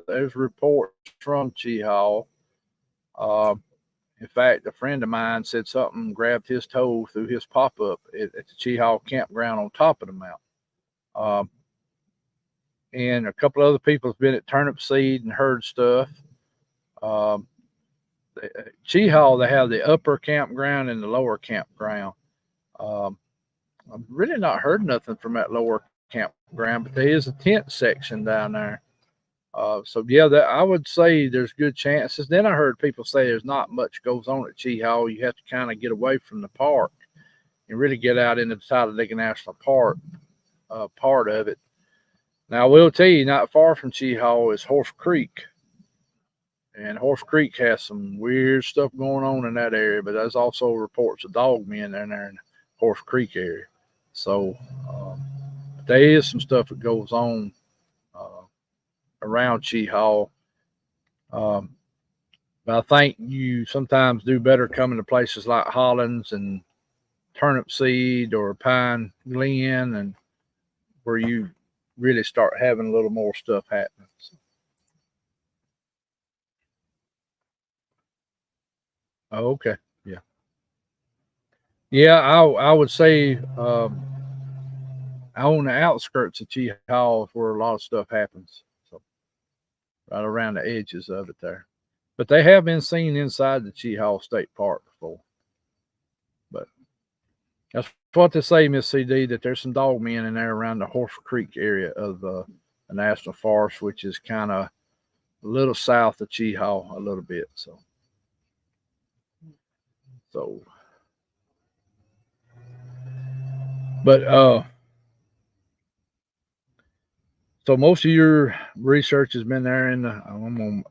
there's reports from Cheehaw. In fact, a friend of mine said something grabbed his toe through his pop-up at the Cheehaw campground on top of the mountain. And a couple other people have been at Turnip Seed and heard stuff. Cheehaw, they have the upper campground and the lower campground. I've really not heard nothing from that lower campground, but there is a tent section down there. So yeah, I would say there's good chances. Then I heard people say there's not much goes on at Cheehaw. You have to kind of get away from the park and really get out into the Talladega National Park part of it. Now I will tell you, not far from Cheehaw is Horse Creek. And Horse Creek has some weird stuff going on in that area, but there's also reports of dog men in there in the Horse Creek area. So there is some stuff that goes on around Cheehaw. But I think you sometimes do better coming to places like Hollins and Turnip Seed or Pine Glen, and where you really start having a little more stuff happening. So, Oh, okay. Yeah. Yeah, I would say on the outskirts of Cheehaw is where a lot of stuff happens. So right around the edges of it there. But they have been seen inside the Cheehaw State Park before. But that's what they say, Miss CD, that there's some dog men in there around the Horse Creek area of the National Forest, which is kind of a little south of Cheehaw a little bit. So but so most of your research has been there in the, I'm gonna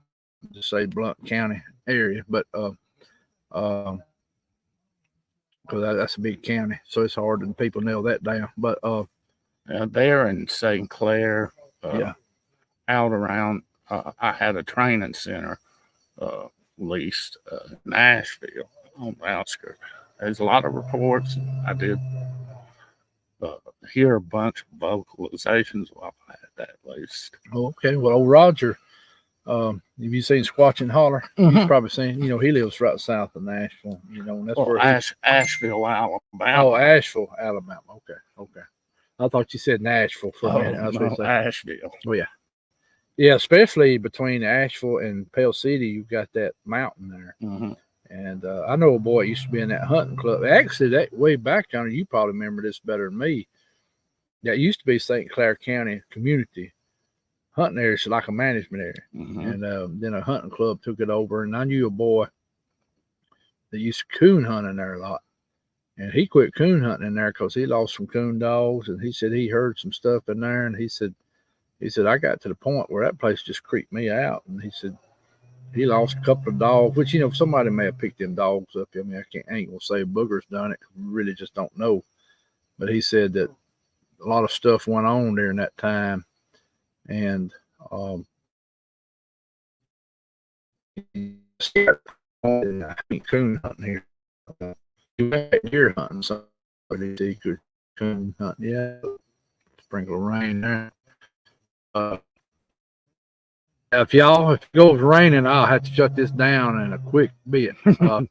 just say Blount County area, but because that's a big county, so it's hard and people nail that down. But there in St. Clair, yeah, out around, I had a training center leased in Nashville on the outskirts. There's a lot of reports. I did hear a bunch of vocalizations while I had that leased. okay. Well, old Roger, have you seen Squatch and Holler? Mm-hmm. You've probably seen. You know, he lives right south of Nashville. You know, and that's where Asheville, Alabama. Oh, Asheville, Alabama. Okay. I thought you said Nashville for a minute. No, Asheville. Oh yeah. Yeah, especially between Asheville and Pale City, you've got that mountain there. Mm-hmm. And I know a boy that used to be in that hunting club. Actually, that way back on, you probably remember this better than me. That used to be St. Clair County community hunting area, so like a management area. Mm-hmm. And then a hunting club took it over. And I knew a boy that used to coon hunt in there a lot. And he quit coon hunting in there because he lost some coon dogs. And he said he heard some stuff in there. And he said, I got to the point where that place just creeped me out. And he said, he lost a couple of dogs, which, you know, somebody may have picked them dogs up. I mean, I ain't gonna say Booger's done it. We really just don't know. But he said that a lot of stuff went on during that time. And I ain't coon hunting here. You went deer hunting, so he could coon hunt. Yeah, sprinkle of rain there. If it goes raining, I'll have to shut this down in a quick bit. And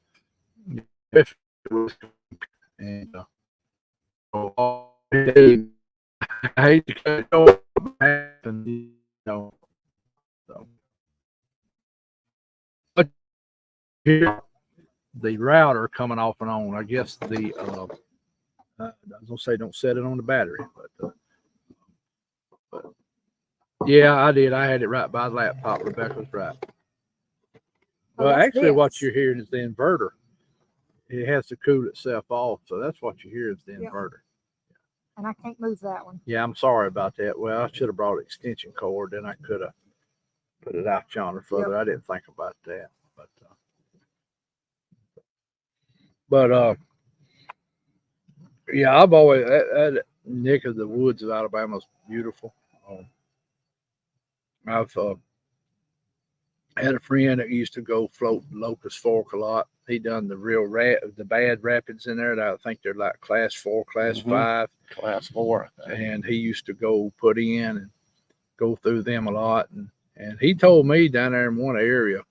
I hate to cut it off, you know. So. But here, the router coming off and on. I guess the I was gonna say don't set it on the battery, but yeah, I did. I had it right by the laptop. Rebecca's right. Oh, Well, that's actually, this. what you're hearing is the inverter. It has to cool itself off, so that's what you hear is the Yep. inverter. And I can't move that one. Yeah, I'm sorry about that. Well, I should have brought an extension cord, then I could have put it out yonder further. Yep. I didn't think about that, but yeah, I've always that neck of the woods of Alabama is beautiful. I've had a friend that used to go float Locust Fork a lot. He done the bad rapids in there. That I think they're like class 4, class 5. Class 4. And he used to go put in and go through them a lot. And he told me down there in one area,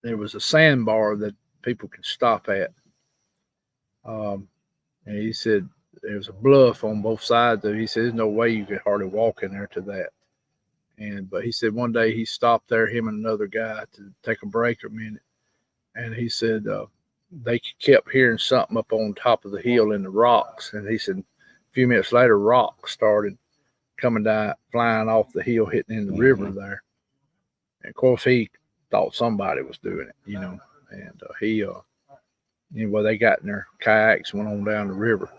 there was a sandbar that people could stop at. And he said there was a bluff on both sides of it. He said there's no way you could hardly walk in there to that. But he said one day he stopped there, him and another guy, to take a break a minute. And he said they kept hearing something up on top of the hill in the rocks. And he said a few minutes later, rocks started coming down, flying off the hill, hitting in the river there. And of course, he thought somebody was doing it, you know. And anyway, they got in their kayaks, went on down the river.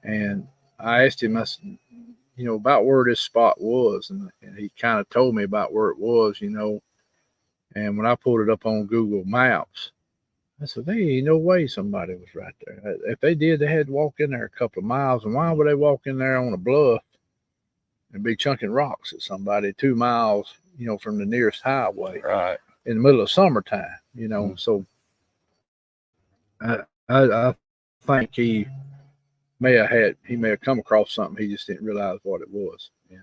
And I asked him, I said, you know, about where this spot was. And he kind of told me about where it was, you know. And when I pulled it up on Google Maps, I said, there ain't no way somebody was right there. If they did, they had to walk in there a couple of miles. And why would they walk in there on a bluff and be chunking rocks at somebody 2 miles, you know, from the nearest highway? Right. In the middle of summertime, you know. So I think he may have come across something. He just didn't realize what it was. And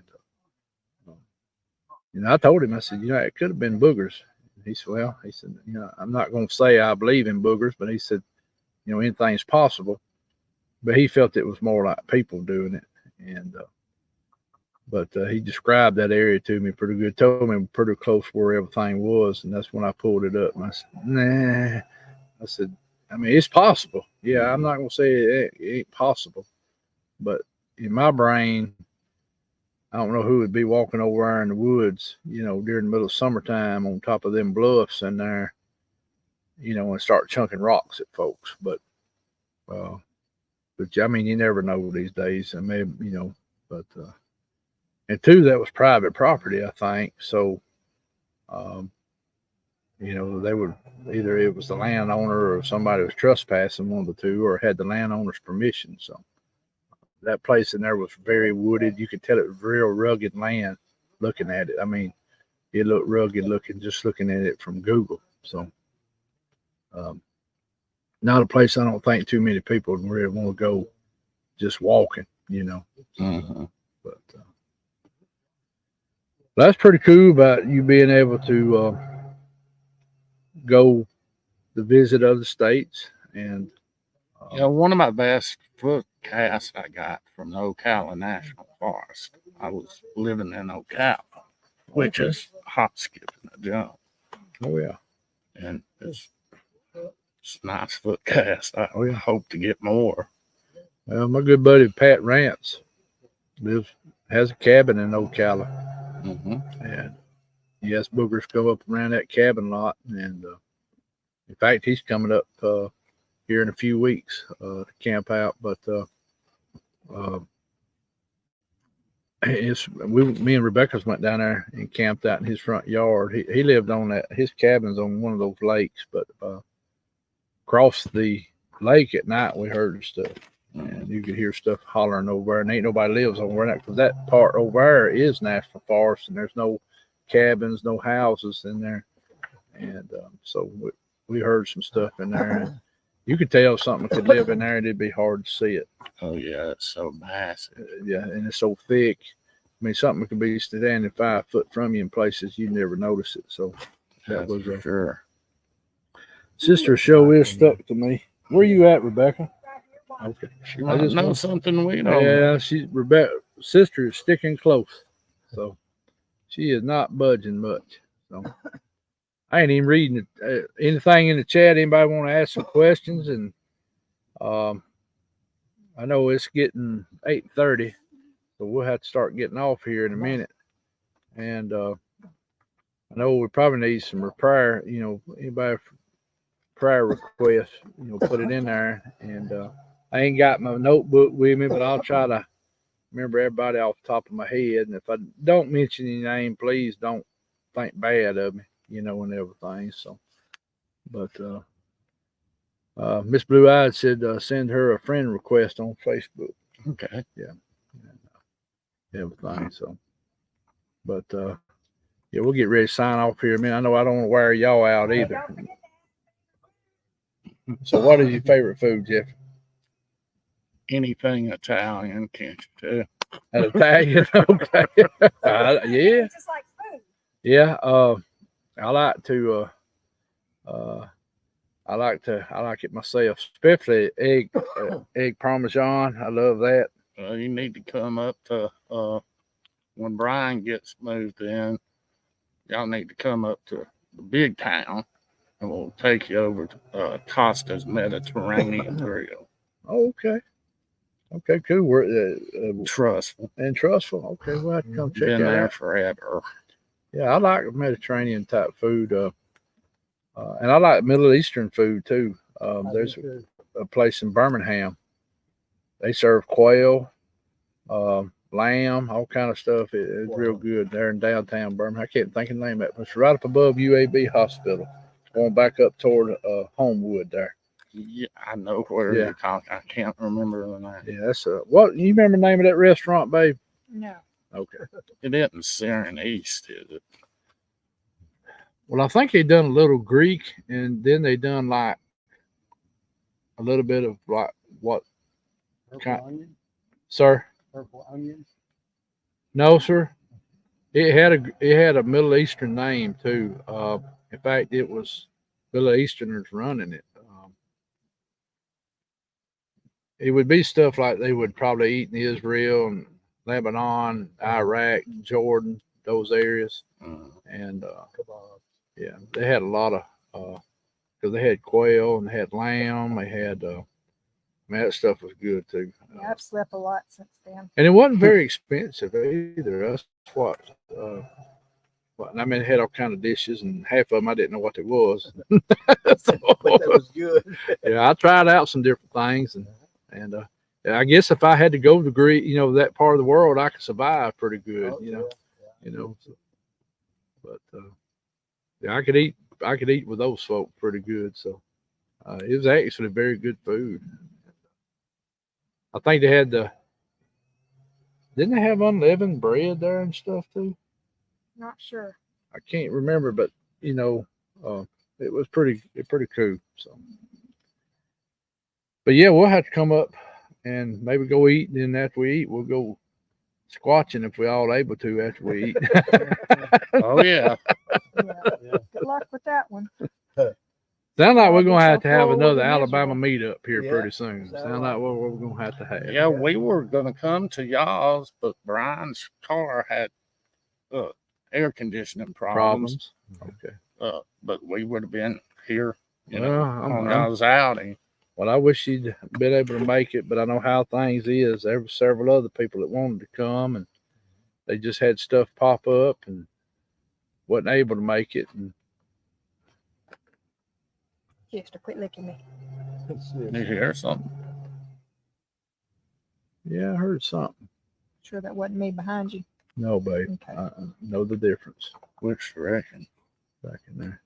you know, I told him, I said, you know, it could have been boogers. he said, well, he said, you know, I'm not going to say I believe in boogers, but he said, you know, anything's possible. But he felt it was more like people doing it. And, but he described that area to me pretty good, told me pretty close where everything was. And that's when I pulled it up. And I said, nah. I said, I mean, it's possible. Yeah, I'm not going to say it ain't possible. But in my brain, I don't know who would be walking over there in the woods, you know, during the middle of summertime on top of them bluffs in there, you know, and start chunking rocks at folks. But I mean, you never know these days. I mean, you know, but and two, that was private property, I think. So, you know, they would either it was the landowner or somebody was trespassing, one of the two, or had the landowner's permission. So that place in there was very wooded. You could tell it was real rugged land looking at it. I mean, it looked rugged looking, just looking at it from Google. So, not a place I don't think too many people would really want to go just walking, you know. But that's pretty cool about you being able to go to visit other states. And Yeah, one of my best foot casts I got from the Ocala National Forest. I was living in Ocala, which is hop, skip, and a jump. oh yeah, And it's nice foot cast. I hope to get more. well, my good buddy Pat Rance has a cabin in Ocala, and yes, boogers go up around that cabin lot. And in fact, he's coming up here in a few weeks to camp out. But me and Rebecca's went down there and camped out in his front yard. He lived on that. His cabin's on one of those lakes, but across the lake at night we heard stuff, and you could hear stuff hollering over there. And ain't nobody lives over there because that part over there is national forest, and there's no cabins, no houses in there. And so we heard some stuff in there. And you could tell something could live in there, and it'd be hard to see it. Oh yeah, it's so massive. Yeah, and it's so thick. I mean, something could be standing 5 foot from you in places you never notice it. So that was for sure. Sister show is stuck to me. Where you at, Rebecca? Okay, She might know something we don't. Yeah, Rebecca. Sister is sticking close, so she is not budging much. So I ain't even reading anything in the chat. Anybody want to ask some questions? And I know it's getting 8:30, so we'll have to start getting off here in a minute. And I know we probably need some prayer. You know, anybody prayer request, you know, put it in there. And I ain't got my notebook with me, but I'll try to remember everybody off the top of my head. And if I don't mention any name, please don't think bad of me, you know, and everything. So, but Miss Blue Eyed said send her a friend request on Facebook. Okay. Yeah. Everything. So, but yeah, we'll get ready to sign off here. I mean, I know I don't want to wear y'all out either. So, what is your favorite food, Jeff? Anything Italian, can't you tell? Italian, okay. Yeah. Just like food. Yeah. I like it myself, especially egg parmesan. I love that. You need to come up to when Brian gets moved in. Y'all need to come up to the big town, and we'll take you over to Costa's Mediterranean Grill. Oh, okay. Okay, cool. We're Trustful. and trustful. Okay, we'll have to come check Been that there out. forever. Yeah, I like Mediterranean type food, and I like Middle Eastern food too. There's a place in Birmingham. They serve quail, lamb, all kind of stuff. It's real good there in downtown Birmingham. I can't think of the name of it. It's right up above UAB Hospital, going back up toward Homewood there. Yeah, I know where you're talking. I can't remember the name. Yeah, that's what you remember the name of that restaurant, babe? No. Okay. It isn't Syrian East, is it? Well, I think they done a little Greek, and then they done like a little bit of like what? Onion? Sir? Purple onions? No, sir. It had a Middle Eastern name too. In fact, it was Middle Easterners running it. It would be stuff like they would probably eat in Israel and Lebanon, Iraq, Jordan, those areas. And yeah, they had a lot of because they had quail and they had lamb. They had man, that stuff was good too. Yeah, I've slept a lot since then. And it wasn't very expensive either. That's what. I mean, it had all kind of dishes, and half of them I didn't know what it was. So, But that was good. yeah, I tried out some different things, and I guess if I had to go to that part of the world, I could survive pretty good. So, but yeah, I could eat with those folk pretty good. So it was actually very good food. I think they had didn't they have unleavened bread there and stuff too? Not sure. I can't remember, but it was pretty cool. So, but yeah, we'll have to come up and maybe go eat, and then after we eat, we'll go squatching if we're all able to after we eat. Oh yeah. Yeah. Good luck with that one. Sound like we're gonna have to I'll have go another with it Alabama meetup here Yeah. pretty soon. Sound like what we're gonna have to have. Yeah, we were gonna come to y'all's, but Brian's car had air conditioning problems. Okay. But we would have been here, Well, on y'all's outing. Well, I wish you'd been able to make it, but I know how things is. There were several other people that wanted to come, and they just had stuff pop up and wasn't able to make it. And Chester, quit licking me. You hear something? yeah, I heard something. Sure that wasn't me behind you. No, babe, Okay. I know the difference Which direction? back in there.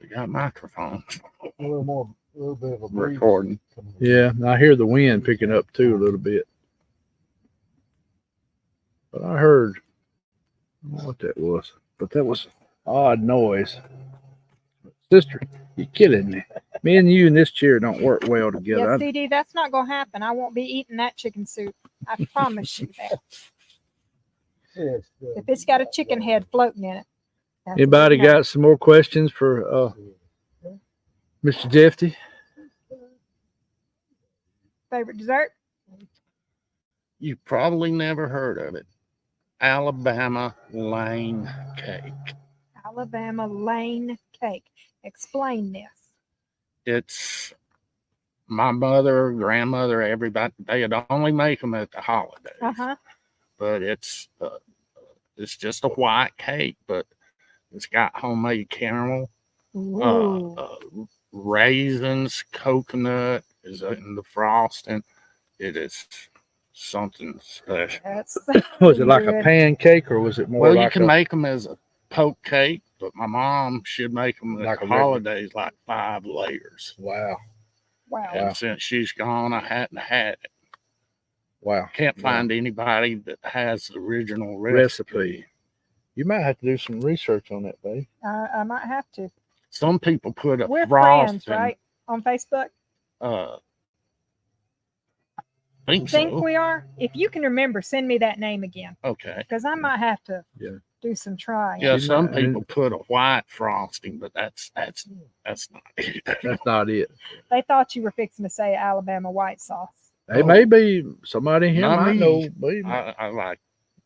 We got microphones A little bit of a breeze. recording. Yeah, and I hear the wind picking up too a little bit. But I heard I don't know what that was, but that was odd noise. Sister, you're kidding me. Me and you in this chair don't work well together. Yeah, CD, that's not gonna happen. I won't be eating that chicken soup. I promise you that. Yes, If it's got a chicken head floating in it. that's Anybody what it got some more questions for Mr. Jeffy? has. Favorite dessert? You probably never heard of it. Alabama Lane Cake. Alabama Lane cake. Explain this. It's my mother, grandmother, everybody. They'd only make them at the holidays. Uh-huh. But it's just a white cake, but it's got homemade caramel, Ooh. raisins, coconut is in the frosting. It is something special. That's Was it like a good. pancake or was it more Well, like you can make them as a poke cake, but my mom should make them Like at a the regular- holidays like 5 layers. Wow. Wow. And since she's gone, I hadn't had it. Wow. Can't Wow. find anybody that has the original recipe. You might have to do some research on that, babe. I might have to. Some people put a We're frosting. friends, right? On Facebook. Think Think so. we are? If you can remember, send me that name again. Okay. Because I might have to Yeah. do some trying. Yeah, She some might- people put a white frosting, but that's not it. That's not it. They thought you were fixing to say Alabama white sauce. Hey, maybe somebody here Not might me. know. Maybe. I like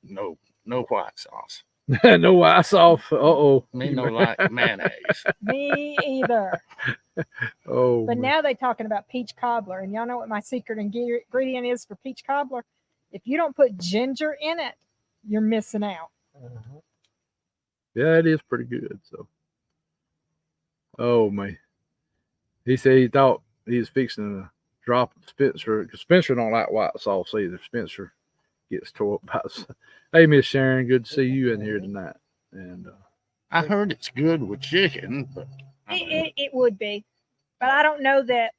no white sauce. No ice off. Uh-oh. Me no like mayonnaise. Me either. Oh. But man. now they're talking about peach cobbler. And y'all know what my secret ingredient is for peach cobbler? If you don't put ginger in it, you're missing out. Yeah, it is pretty good. So, oh man, he said he thought he was fixing to drop Spencer because Spencer don't like white sauce either. Spencer gets tore up by. Hey, Miss Sharon, good to see you in here tonight. And I heard it's good with chicken, but I mean, It would be. But I don't know that.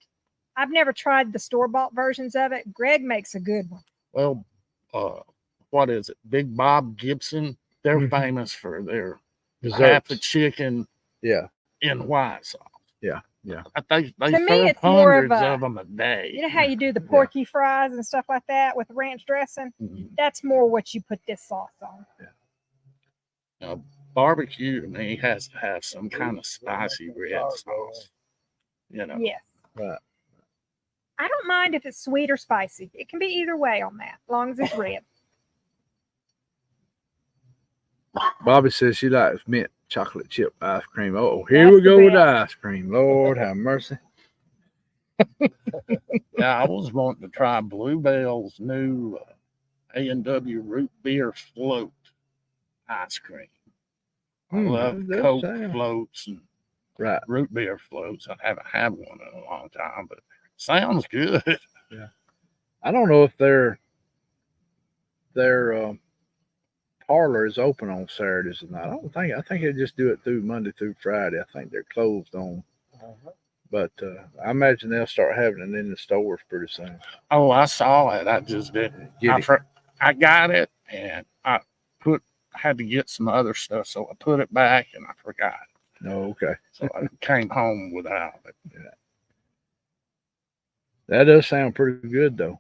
I've never tried the store-bought versions of it. Greg makes a good one. well, what is it? Big Bob Gibson. They're Mhm. famous for their half a desserts. chicken Yeah, in white sauce. Yeah, yeah. I think they To me, serve it's more of hundreds a- of them a day. You know how you do the porky fries and stuff like that with ranch dressing? Mhm. That's more what you put this sauce on. barbecue to me has to have some kind of spicy red sauce. You know. Yes. Right. I don't mind if it's sweet or spicy. It can be either way on that, as long as it's red. Bobby says she likes mint chocolate chip ice cream. Oh, here That's we the go with the best. ice cream. Lord have mercy. Yeah, I was wanting to try Bluebell's new A&W root beer float ice cream. I love that Coke sound- floats and Right. root beer floats. I haven't had one in a long time, but sounds good. I don't know if their parlor is open on Saturdays or not. I think they just do it through Monday through Friday. I think they're closed on. But I imagine they'll start having it in the stores pretty soon. Oh, I saw it. I just didn't. I got it, and I had to get some other stuff, so I put it back, and I forgot. No, okay. So I came home without it. That does sound pretty good though.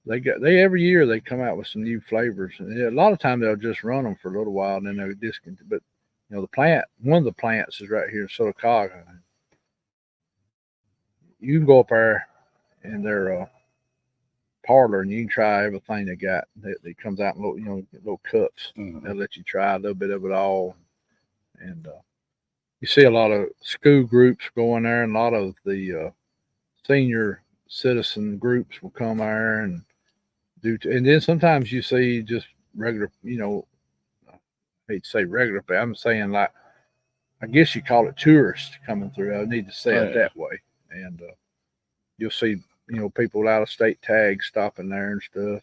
They every year they come out with some new flavors, and a lot of times they'll just run them for a little while and then they'll discontinue. But one of the plants is right here in Silicaga. You can go up there in their parlor and you can try everything they got. It comes out in little cups. Mhm. They'll let you try a little bit of it all, and you see a lot of school groups going there, and a lot of the senior citizen groups will come there and and then sometimes you see just regular, I hate to say regular, but I'm saying like, I guess you call it tourists coming through. I need to say it that way. And you'll see, people out of state tags stopping there and stuff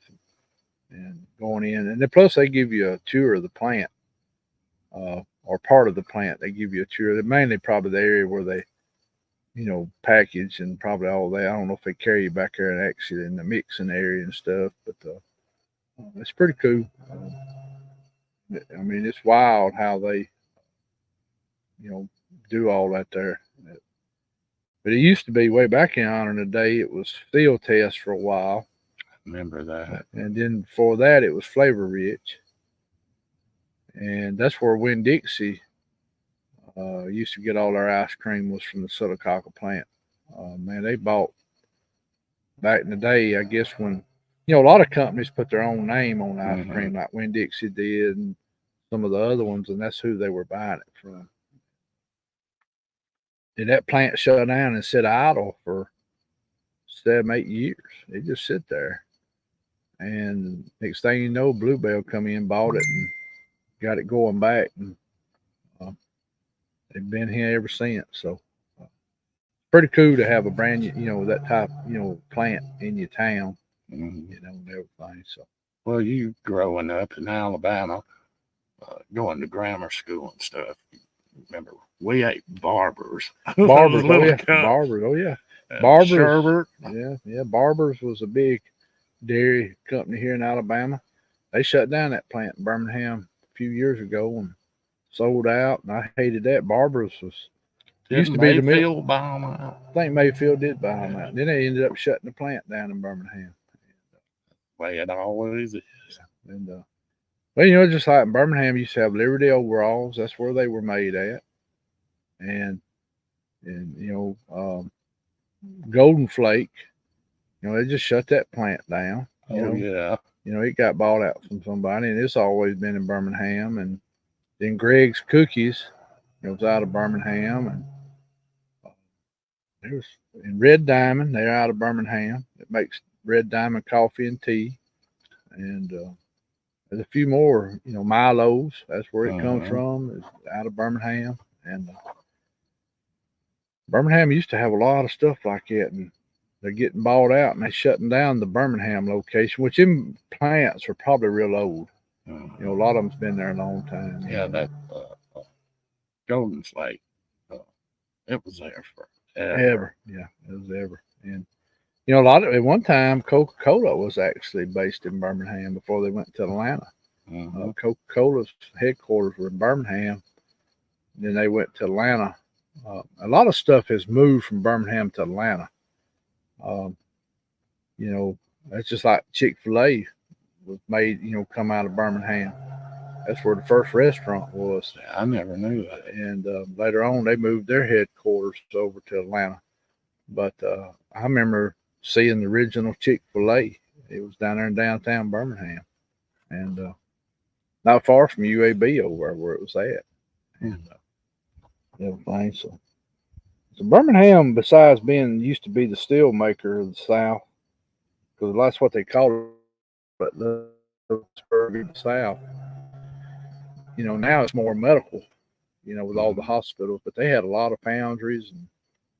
and going in. And then plus they give you a tour of the plant or part of the plant. They give you a tour. Mainly probably the area where they, package and probably all that. I don't know if they carry you back there and actually in the mixing area and stuff, but it's pretty cool. I mean, it's wild how they, do all that there. But it used to be way back in the day, it was field test for a while. Remember that. And then before that, it was flavor rich. And that's where Winn-Dixie used to get all their ice cream was from the Silicaca plant. Man, they bought back in the day, I guess when, a lot of companies put their own name on ice cream, like Winn-Dixie did and some of the other ones, and that's who they were buying it from. And that plant shut down and sit idle for 7-8 years. They just sit there. And next thing you know, Bluebell come in, bought it, and got it going back. And they've been here ever since. So pretty cool to have a brand new, that type, plant in your town, and everything. So, well, you growing up in Alabama, going to grammar school and stuff. Remember, we ate Barbers. Barbers, oh yeah, cup. Barbers, oh yeah, Barbers. Sherbert. Yeah. Barbers was a big dairy company here in Alabama. They shut down that plant in Birmingham a few years ago and sold out, and I hated that. Barbers used to be the mill. Buy them out? I think Mayfield did buy them out. Then they ended up shutting the plant down in Birmingham. Way it always is. And well, just like in Birmingham, you used to have Liberty overalls. That's where they were made at. And Golden Flake. They just shut that plant down. Yeah. It got bought out from somebody, and it's always been in Birmingham. And then Greg's Cookies, was out of Birmingham, and there's in Red Diamond. They're out of Birmingham. It makes Red Diamond coffee and tea, and there's a few more. Milo's. That's where it comes from. It's out of Birmingham, and Birmingham used to have a lot of stuff like that, and they're getting bought out, and they're shutting down the Birmingham location, which in plants are probably real old. A lot of them's been there a long time. Yeah, that Golden Flake, it was there for ever. Yeah, it was ever. And a lot of at one time, Coca-Cola was actually based in Birmingham before they went to Atlanta. Coca-Cola's headquarters were in Birmingham. Then they went to Atlanta. A lot of stuff has moved from Birmingham to Atlanta. That's just like Chick-fil-A was made, come out of Birmingham. That's where the first restaurant was. I never knew that. And later on, they moved their headquarters over to Atlanta. But I remember seeing the original Chick-fil-A. It was down there in downtown Birmingham, and not far from UAB over where it was at. And everything. So Birmingham, besides being used to be the steel maker of the South, because that's what they called it, but the South. You know, now it's more medical. You know, with all the hospitals, but they had a lot of foundries. And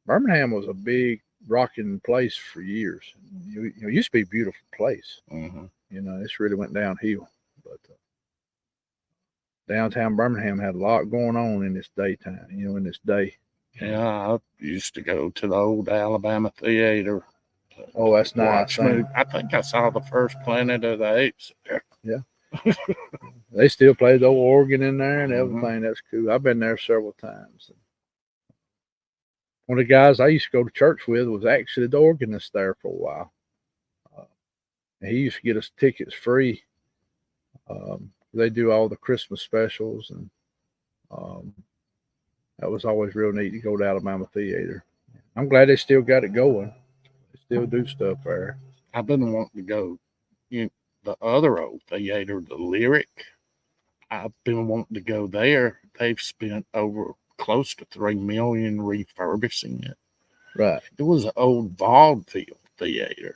Birmingham was a big rocking place for years. You know, it used to be a beautiful place. Mm-hmm. You know, it's really went downhill. But downtown Birmingham had a lot going on in this daytime. You know, in this day. Yeah, I used to go to the old Alabama Theater. Oh, that's nice. I think I saw the first Planet of the Apes there. Yeah. They still play the old organ in there and everything. That's cool. I've been there several times. One of the guys I used to go to church with was actually the organist there for a while. And he used to get us tickets free. They do all the Christmas specials, and that was always real neat to go to Alabama Theater. I'm glad they still got it going. They still do stuff there. I've been wanting to go. The other old theater, the Lyric. I've been wanting to go there. They've spent over close to $3 million refurbishing it. Right. It was an old vaudeville theater.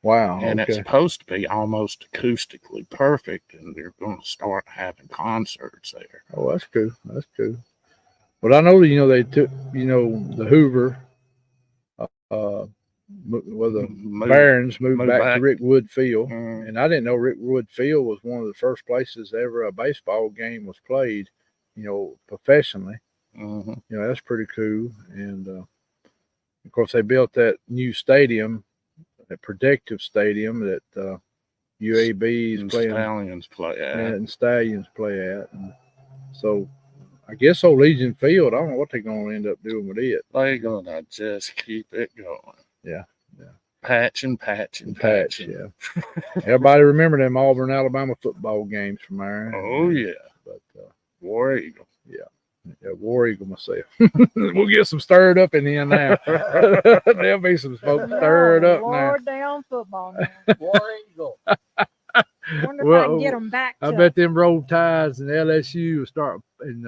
Wow. And it's supposed to be almost acoustically perfect, and they're going to start having concerts there. Oh, that's cool. That's cool. But I know that, you know, they took, you know, the Hoover, the Barons moved back to Rick Wood Field. And I didn't know Rick Wood Field was one of the first places ever a baseball game was played, you know, professionally. You know, that's pretty cool. And of course, they built that new stadium, that protective stadium that UAB is playing. Stallions play at. And Stallions play at. And so I guess old Legion Field, I don't know what they're going to end up doing with it. They're going to just keep it going. Yeah. Patch. Yeah. Everybody remember them Auburn, Alabama football games from there. Oh, yeah. But War Eagle. Yeah, War Eagle myself. We'll get some stirred up in here now. There'll be some folks stirred up now. Lord down football now. War Eagle. Wonder if I can get them back to. I bet them Roll Tides and LSU will start in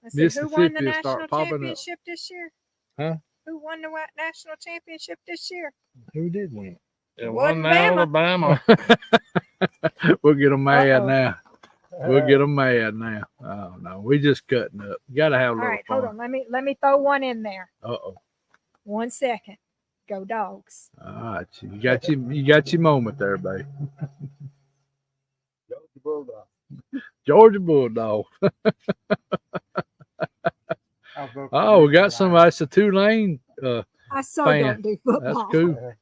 Mississippi. Who won the will start national popping championship this year? Huh? Who won the national championship this year? Who did win? It wasn't Alabama. We'll get them mad now. We'll get them mad now. Oh no, we just cutting up. You gotta have a little fun. Hold on. Let me throw one in there. 1 second. Go Dogs. All right, you got your moment there, babe. Georgia Bulldog. Oh, we got somebody. It's a Tulane. I so fan. don't do football. That's cool.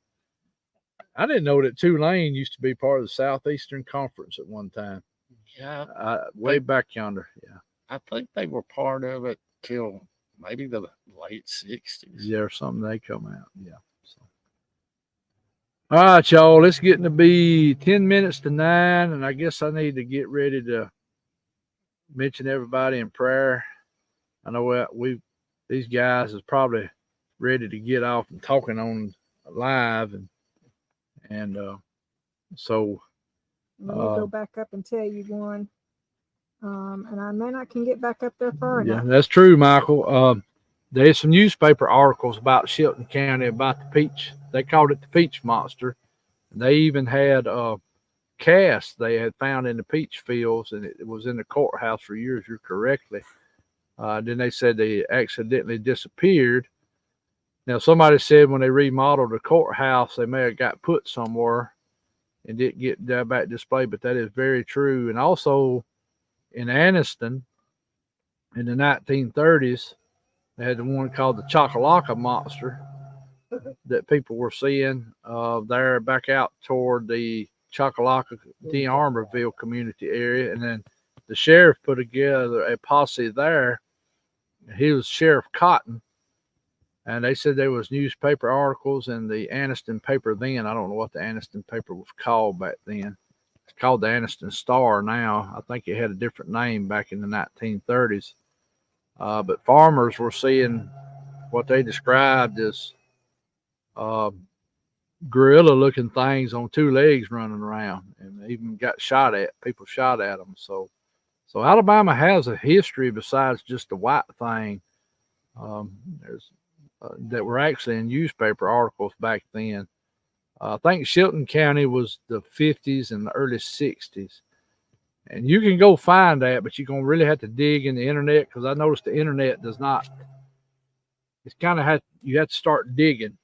I didn't know that Tulane used to be part of the Southeastern Conference at one time. Yeah. Way back yonder. Yeah. I think they were part of it till maybe the late 60s. Yeah, or something they come out. Yeah. So. All right, y'all. It's getting to be 10 minutes to 9, and I guess I need to get ready to mention everybody in prayer. I know these guys is probably ready to get off and talking on live, and so. Let me go back up and tell you one. And I may not can get back up there far enough. Yeah, that's true, Michael. There's some newspaper articles about Shelton County about the peach. They called it the peach monster. They even had casts they had found in the peach fields, and it was in the courthouse for years. You're correctly. Then they said they accidentally disappeared. Now, somebody said when they remodeled the courthouse, they may have got put somewhere and didn't get that back displayed, but that is very true. And also in Anniston in the 1930s, they had the one called the Chockalaka monster that people were seeing there back out toward the Chockalaka, DeArmourville community area. And then the sheriff put together a posse there. He was Sheriff Cotton. And they said there was newspaper articles in the Anniston paper then. I don't know what the Anniston paper was called back then. It's called the Anniston Star now. I think it had a different name back in the 1930s. But farmers were seeing what they described as gorilla-looking things on two legs running around, and even got shot at. People shot at them. So Alabama has a history besides just the white thing. There's that were actually in newspaper articles back then. I think Chilton County was the 50s and the early 60s. And you can go find that, but you're going to really have to dig in the internet, because I noticed the internet does not. It's kind of you have to start digging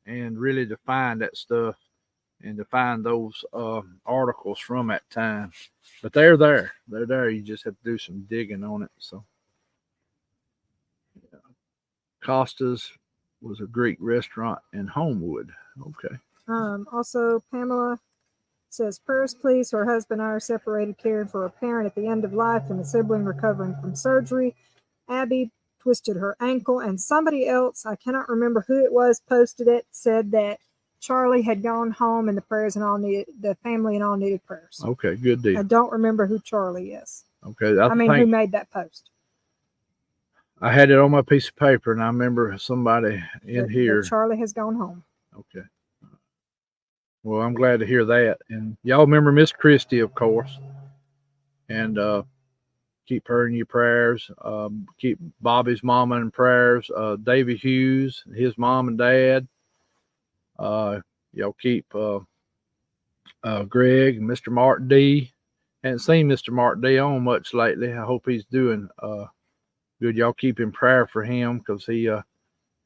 and really to find that stuff and to find those articles from that time. But they're there. They're there. You just have to do some digging on it. So, yeah. Costa's was a Greek restaurant in Homewood. Okay. Also, Pamela says, prayers please. Her husband and I are separated, caring for a parent at the end of life and a sibling recovering from surgery. Abby twisted her ankle, and somebody else, I cannot remember who it was, posted it, said that Charlie had gone home and the family and all needed prayers. Okay, good deal. I don't remember who Charlie is. Okay. Who made that post? I had it on my piece of paper, and I remember somebody here. Charlie has gone home. Okay. Well, I'm glad to hear that. And y'all remember Miss Christie, of course. And keep her in your prayers. Keep Bobby's mama in prayers. Davy Hughes, his mom and dad. Y'all keep Greg and Mr. Mark D. Haven't seen Mr. Mark D on much lately. I hope he's doing good. Y'all keep in prayer for him, because he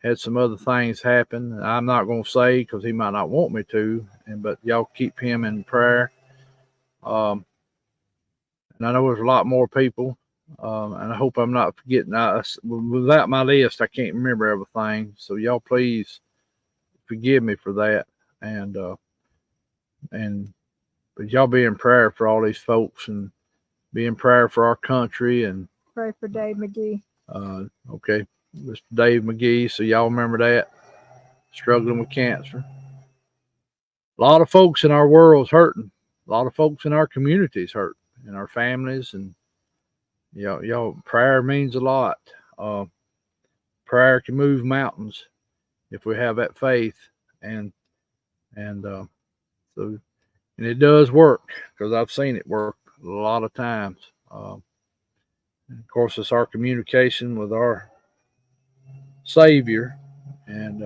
had some other things happen. I'm not going to say, because he might not want me to, but y'all keep him in prayer. And I know there's a lot more people, and I hope I'm not forgetting. Without my list, I can't remember everything. So y'all please forgive me for that. But y'all be in prayer for all these folks, and be in prayer for our country, and Pray for Dave McGee. Okay, Mr. Dave McGee. So y'all remember that, struggling with cancer. A lot of folks in our world's hurting. A lot of folks in our communities hurt, in our families, and y'all prayer means a lot. Prayer can move mountains if we have that faith, and it does work, because I've seen it work a lot of times. And of course, it's our communication with our Savior, and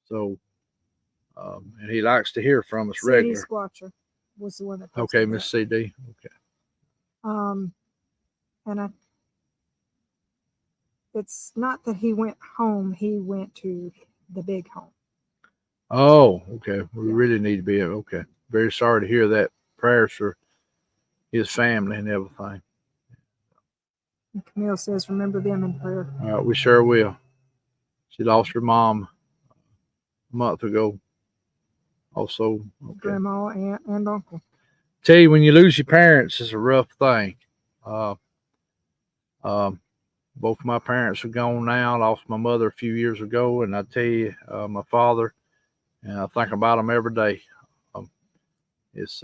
and He likes to hear from us CD regular. Squatcher was the one that posted Okay, that. Miss CD. Okay. And it's not that he went home; he went to the big home. Oh, okay. We really need to be okay. Very sorry to hear that. Prayers for his family and everything. And Camille says, "Remember them in prayer." All right, we sure will. She lost her mom a month ago. Also, okay. Grandma, aunt, and uncle. Tell you, when you lose your parents, it's a rough thing. Both of my parents are gone now. I lost my mother a few years ago, and I tell you, my father, and I think about him every day. It's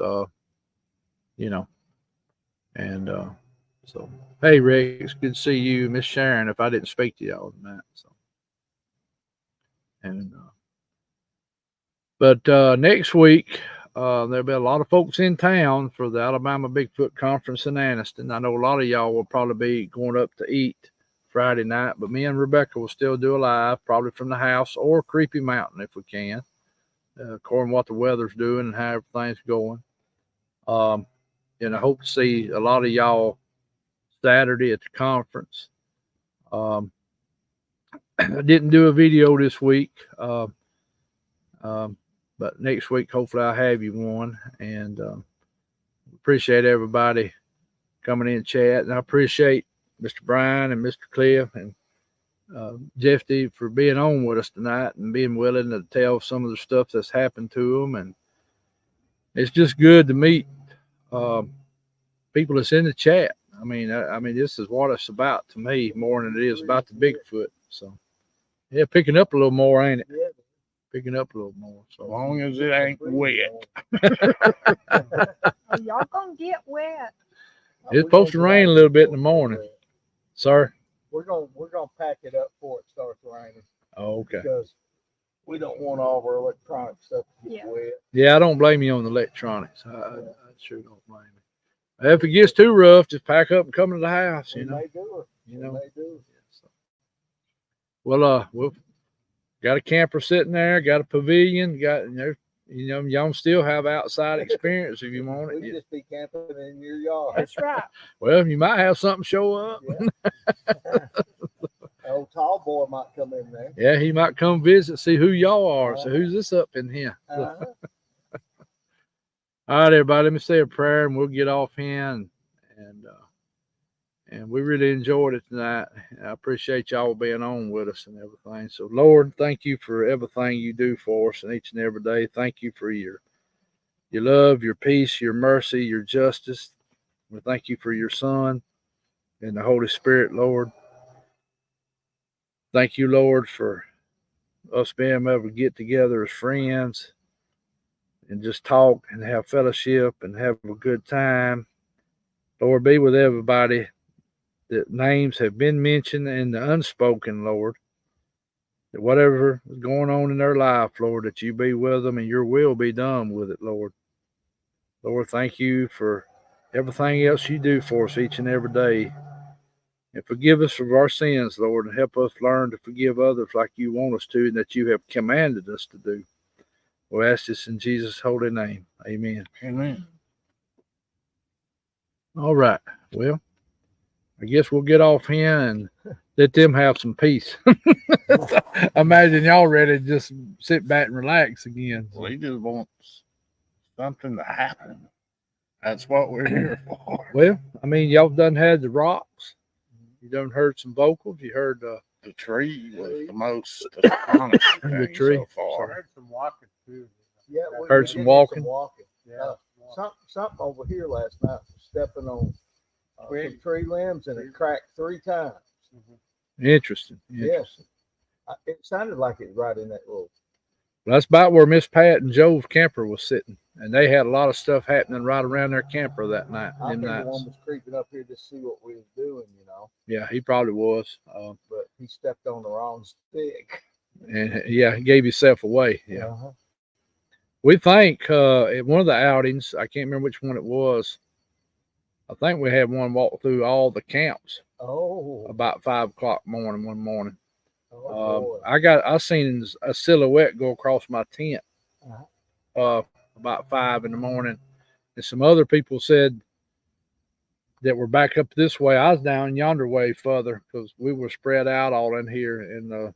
and so hey, Rick, it's good to see you, Miss Sharon. If I didn't speak to y'all tonight, so and but next week there'll be a lot of folks in town for the Alabama Bigfoot Conference in Anniston. I know a lot of y'all will probably be going up to eat Friday night, but me and Rebecca will still do a live, probably from the house or Creepy Mountain if we can, according to what the weather's doing and how everything's going. And I hope to see a lot of y'all Saturday at the conference. I didn't do a video this week, but next week hopefully I'll have you one. And appreciate everybody coming in chat, and I appreciate Mr. Brian and Mr. Cliff and Jeffy for being on with us tonight and being willing to tell some of the stuff that's happened to them. And it's just good to meet people that's in the chat. I mean, this is what it's about to me more than it is about the Bigfoot. So, yeah, picking up a little more, ain't it? Yeah. Picking up a little more. So, As long as it ain't wet. Y'all gonna get wet. It's supposed to rain a little bit in the morning, sir. We're gonna pack it up before it starts raining Oh, okay. because we don't want all of our electronic stuff to get Yeah. wet. Yeah, I don't blame you on the electronics. I sure don't blame you. If it gets too rough, just pack up and come to the house. We You know. may do it. You We know. may do it. Well, we've got a camper sitting there, got a pavilion, got y'all still have outside experience if you want We it. can just be camping in your yard. That's right. Well, you might have something show up. Yeah. Old tall boy might come in there. Yeah, he might come visit, see who y'all are. So who's this up in here? Uh-huh. All right, everybody, let me say a prayer and we'll get off here. And we really enjoyed it tonight. I appreciate y'all being on with us and everything. So, Lord, thank you for everything you do for us and each and every day. Thank you for your love, your peace, your mercy, your justice. We thank you for your Son and the Holy Spirit, Lord. Thank you, Lord, for us being able to get together as friends and just talk and have fellowship and have a good time. Lord, be with everybody that names have been mentioned and the unspoken, Lord. That whatever is going on in their life, Lord, that you be with them and your will be done with it, Lord. Lord, thank you for everything else you do for us each and every day. And forgive us of our sins, Lord, and help us learn to forgive others like you want us to and that you have commanded us to do. We ask this in Jesus' holy name. Amen. Amen. All right. Well, I guess we'll get off here and let them have some peace. I imagine y'all ready to just sit back and relax again. Well, he just wants something to happen. That's what we're here for. Well, I mean, y'all done had the rocks. You done heard some vocals. You heard The tree was the most astonishing The thing tree. so far. heard some walking too. Yeah, we Heard did some hear walking. Yeah. Something over here last night was stepping on some tree limbs and it cracked 3 times. interesting. Yes. It sounded like it was right in that road. That's about where Miss Pat and Joe's camper was sitting. And they had a lot of stuff happening right around their camper that night. I them think the nights. one was creeping up here to see what we was doing, Yeah, he probably was. but he stepped on the wrong stick. And yeah, he gave himself away. Yeah. Uh-huh. We think at one of the outings, I can't remember which one it was. I think we had one walk through all the camps Oh, about 5 o'clock morning one morning. boy. I seen a silhouette go across my tent about 5 in the morning, and some other people said that were back up this way. I was down yonder way further because we were spread out all in here, and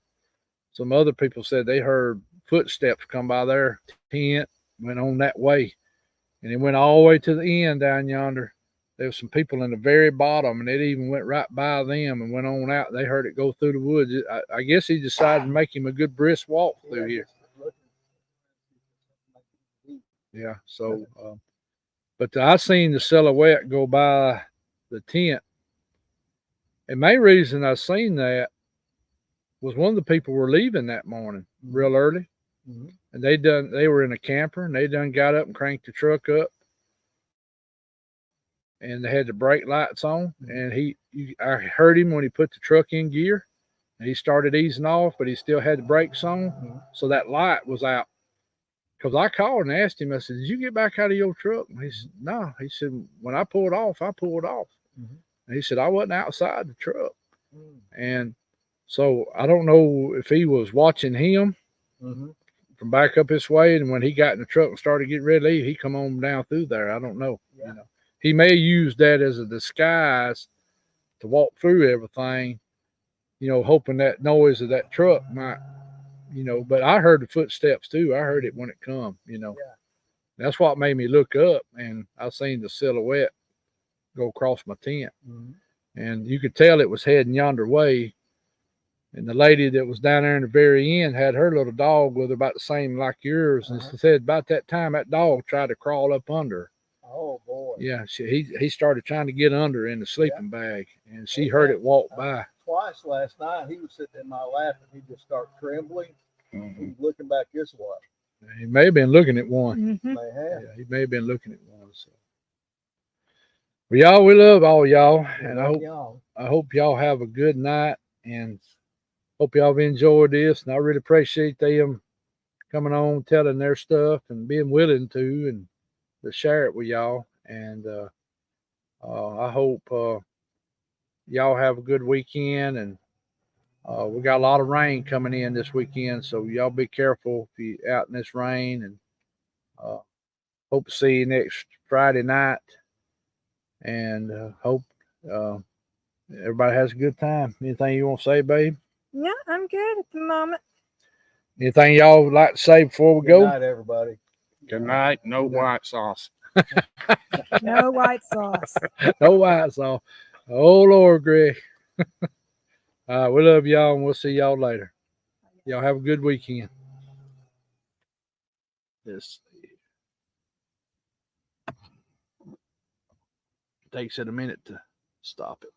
some other people said they heard footsteps come by their tent, went on that way, and it went all the way to the end down yonder. There was some people in the very bottom, and it even went right by them and went on out. They heard it go through the woods. I guess he decided to make him a good brisk walk through here. Yeah. So, but I seen the silhouette go by the tent. And main reason I seen that was one of the people were leaving that morning real early, and they were in a camper and they done got up and cranked the truck up. And they had the brake lights on, and I heard him when he put the truck in gear, and he started easing off, but he still had the brakes on, so that light was out. Because I called and asked him, I said, "Did you get back out of your truck?" And he said, "No." He said, "When I pulled off, I pulled off." And he said, "I wasn't outside the truck." And so I don't know if he was watching him from back up this way, and when he got in the truck and started getting ready to leave, he come on down through there. I don't know. You know. He may use that as a disguise to walk through everything, hoping that noise of that truck might, but I heard the footsteps too. I heard it when it come, That's what made me look up, and I seen the silhouette go across my tent. And you could tell it was heading yonder way. And the lady that was down there in the very end had her little dog with her about the same like yours. And she said about that time that dog tried to crawl up under her. Oh, boy. Yeah, he started trying to get under in the sleeping bag, and she heard it walk by. Twice last night, he was sitting in my lap, and he just started trembling. He was looking back this way. He may have been looking at one. Mhm. They have. Yeah, he may have been looking at one. So. Well, y'all, we love all y'all, and Y'all. I hope y'all have a good night, and hope y'all have enjoyed this. And I really appreciate them coming on, telling their stuff, and being willing to share it with y'all. And I hope y'all have a good weekend. And we got a lot of rain coming in this weekend, so y'all be careful if you out in this rain. And hope to see you next Friday night. And hope everybody has a good time. Anything you want to say, babe? Yeah, I'm good at the moment. Anything y'all would like to say before we Good go? night, everybody. Good night. No white sauce. No white sauce. No white sauce. Oh Lord, Greg. We love y'all, and we'll see y'all later. Y'all have a good weekend. This takes it a minute to stop it.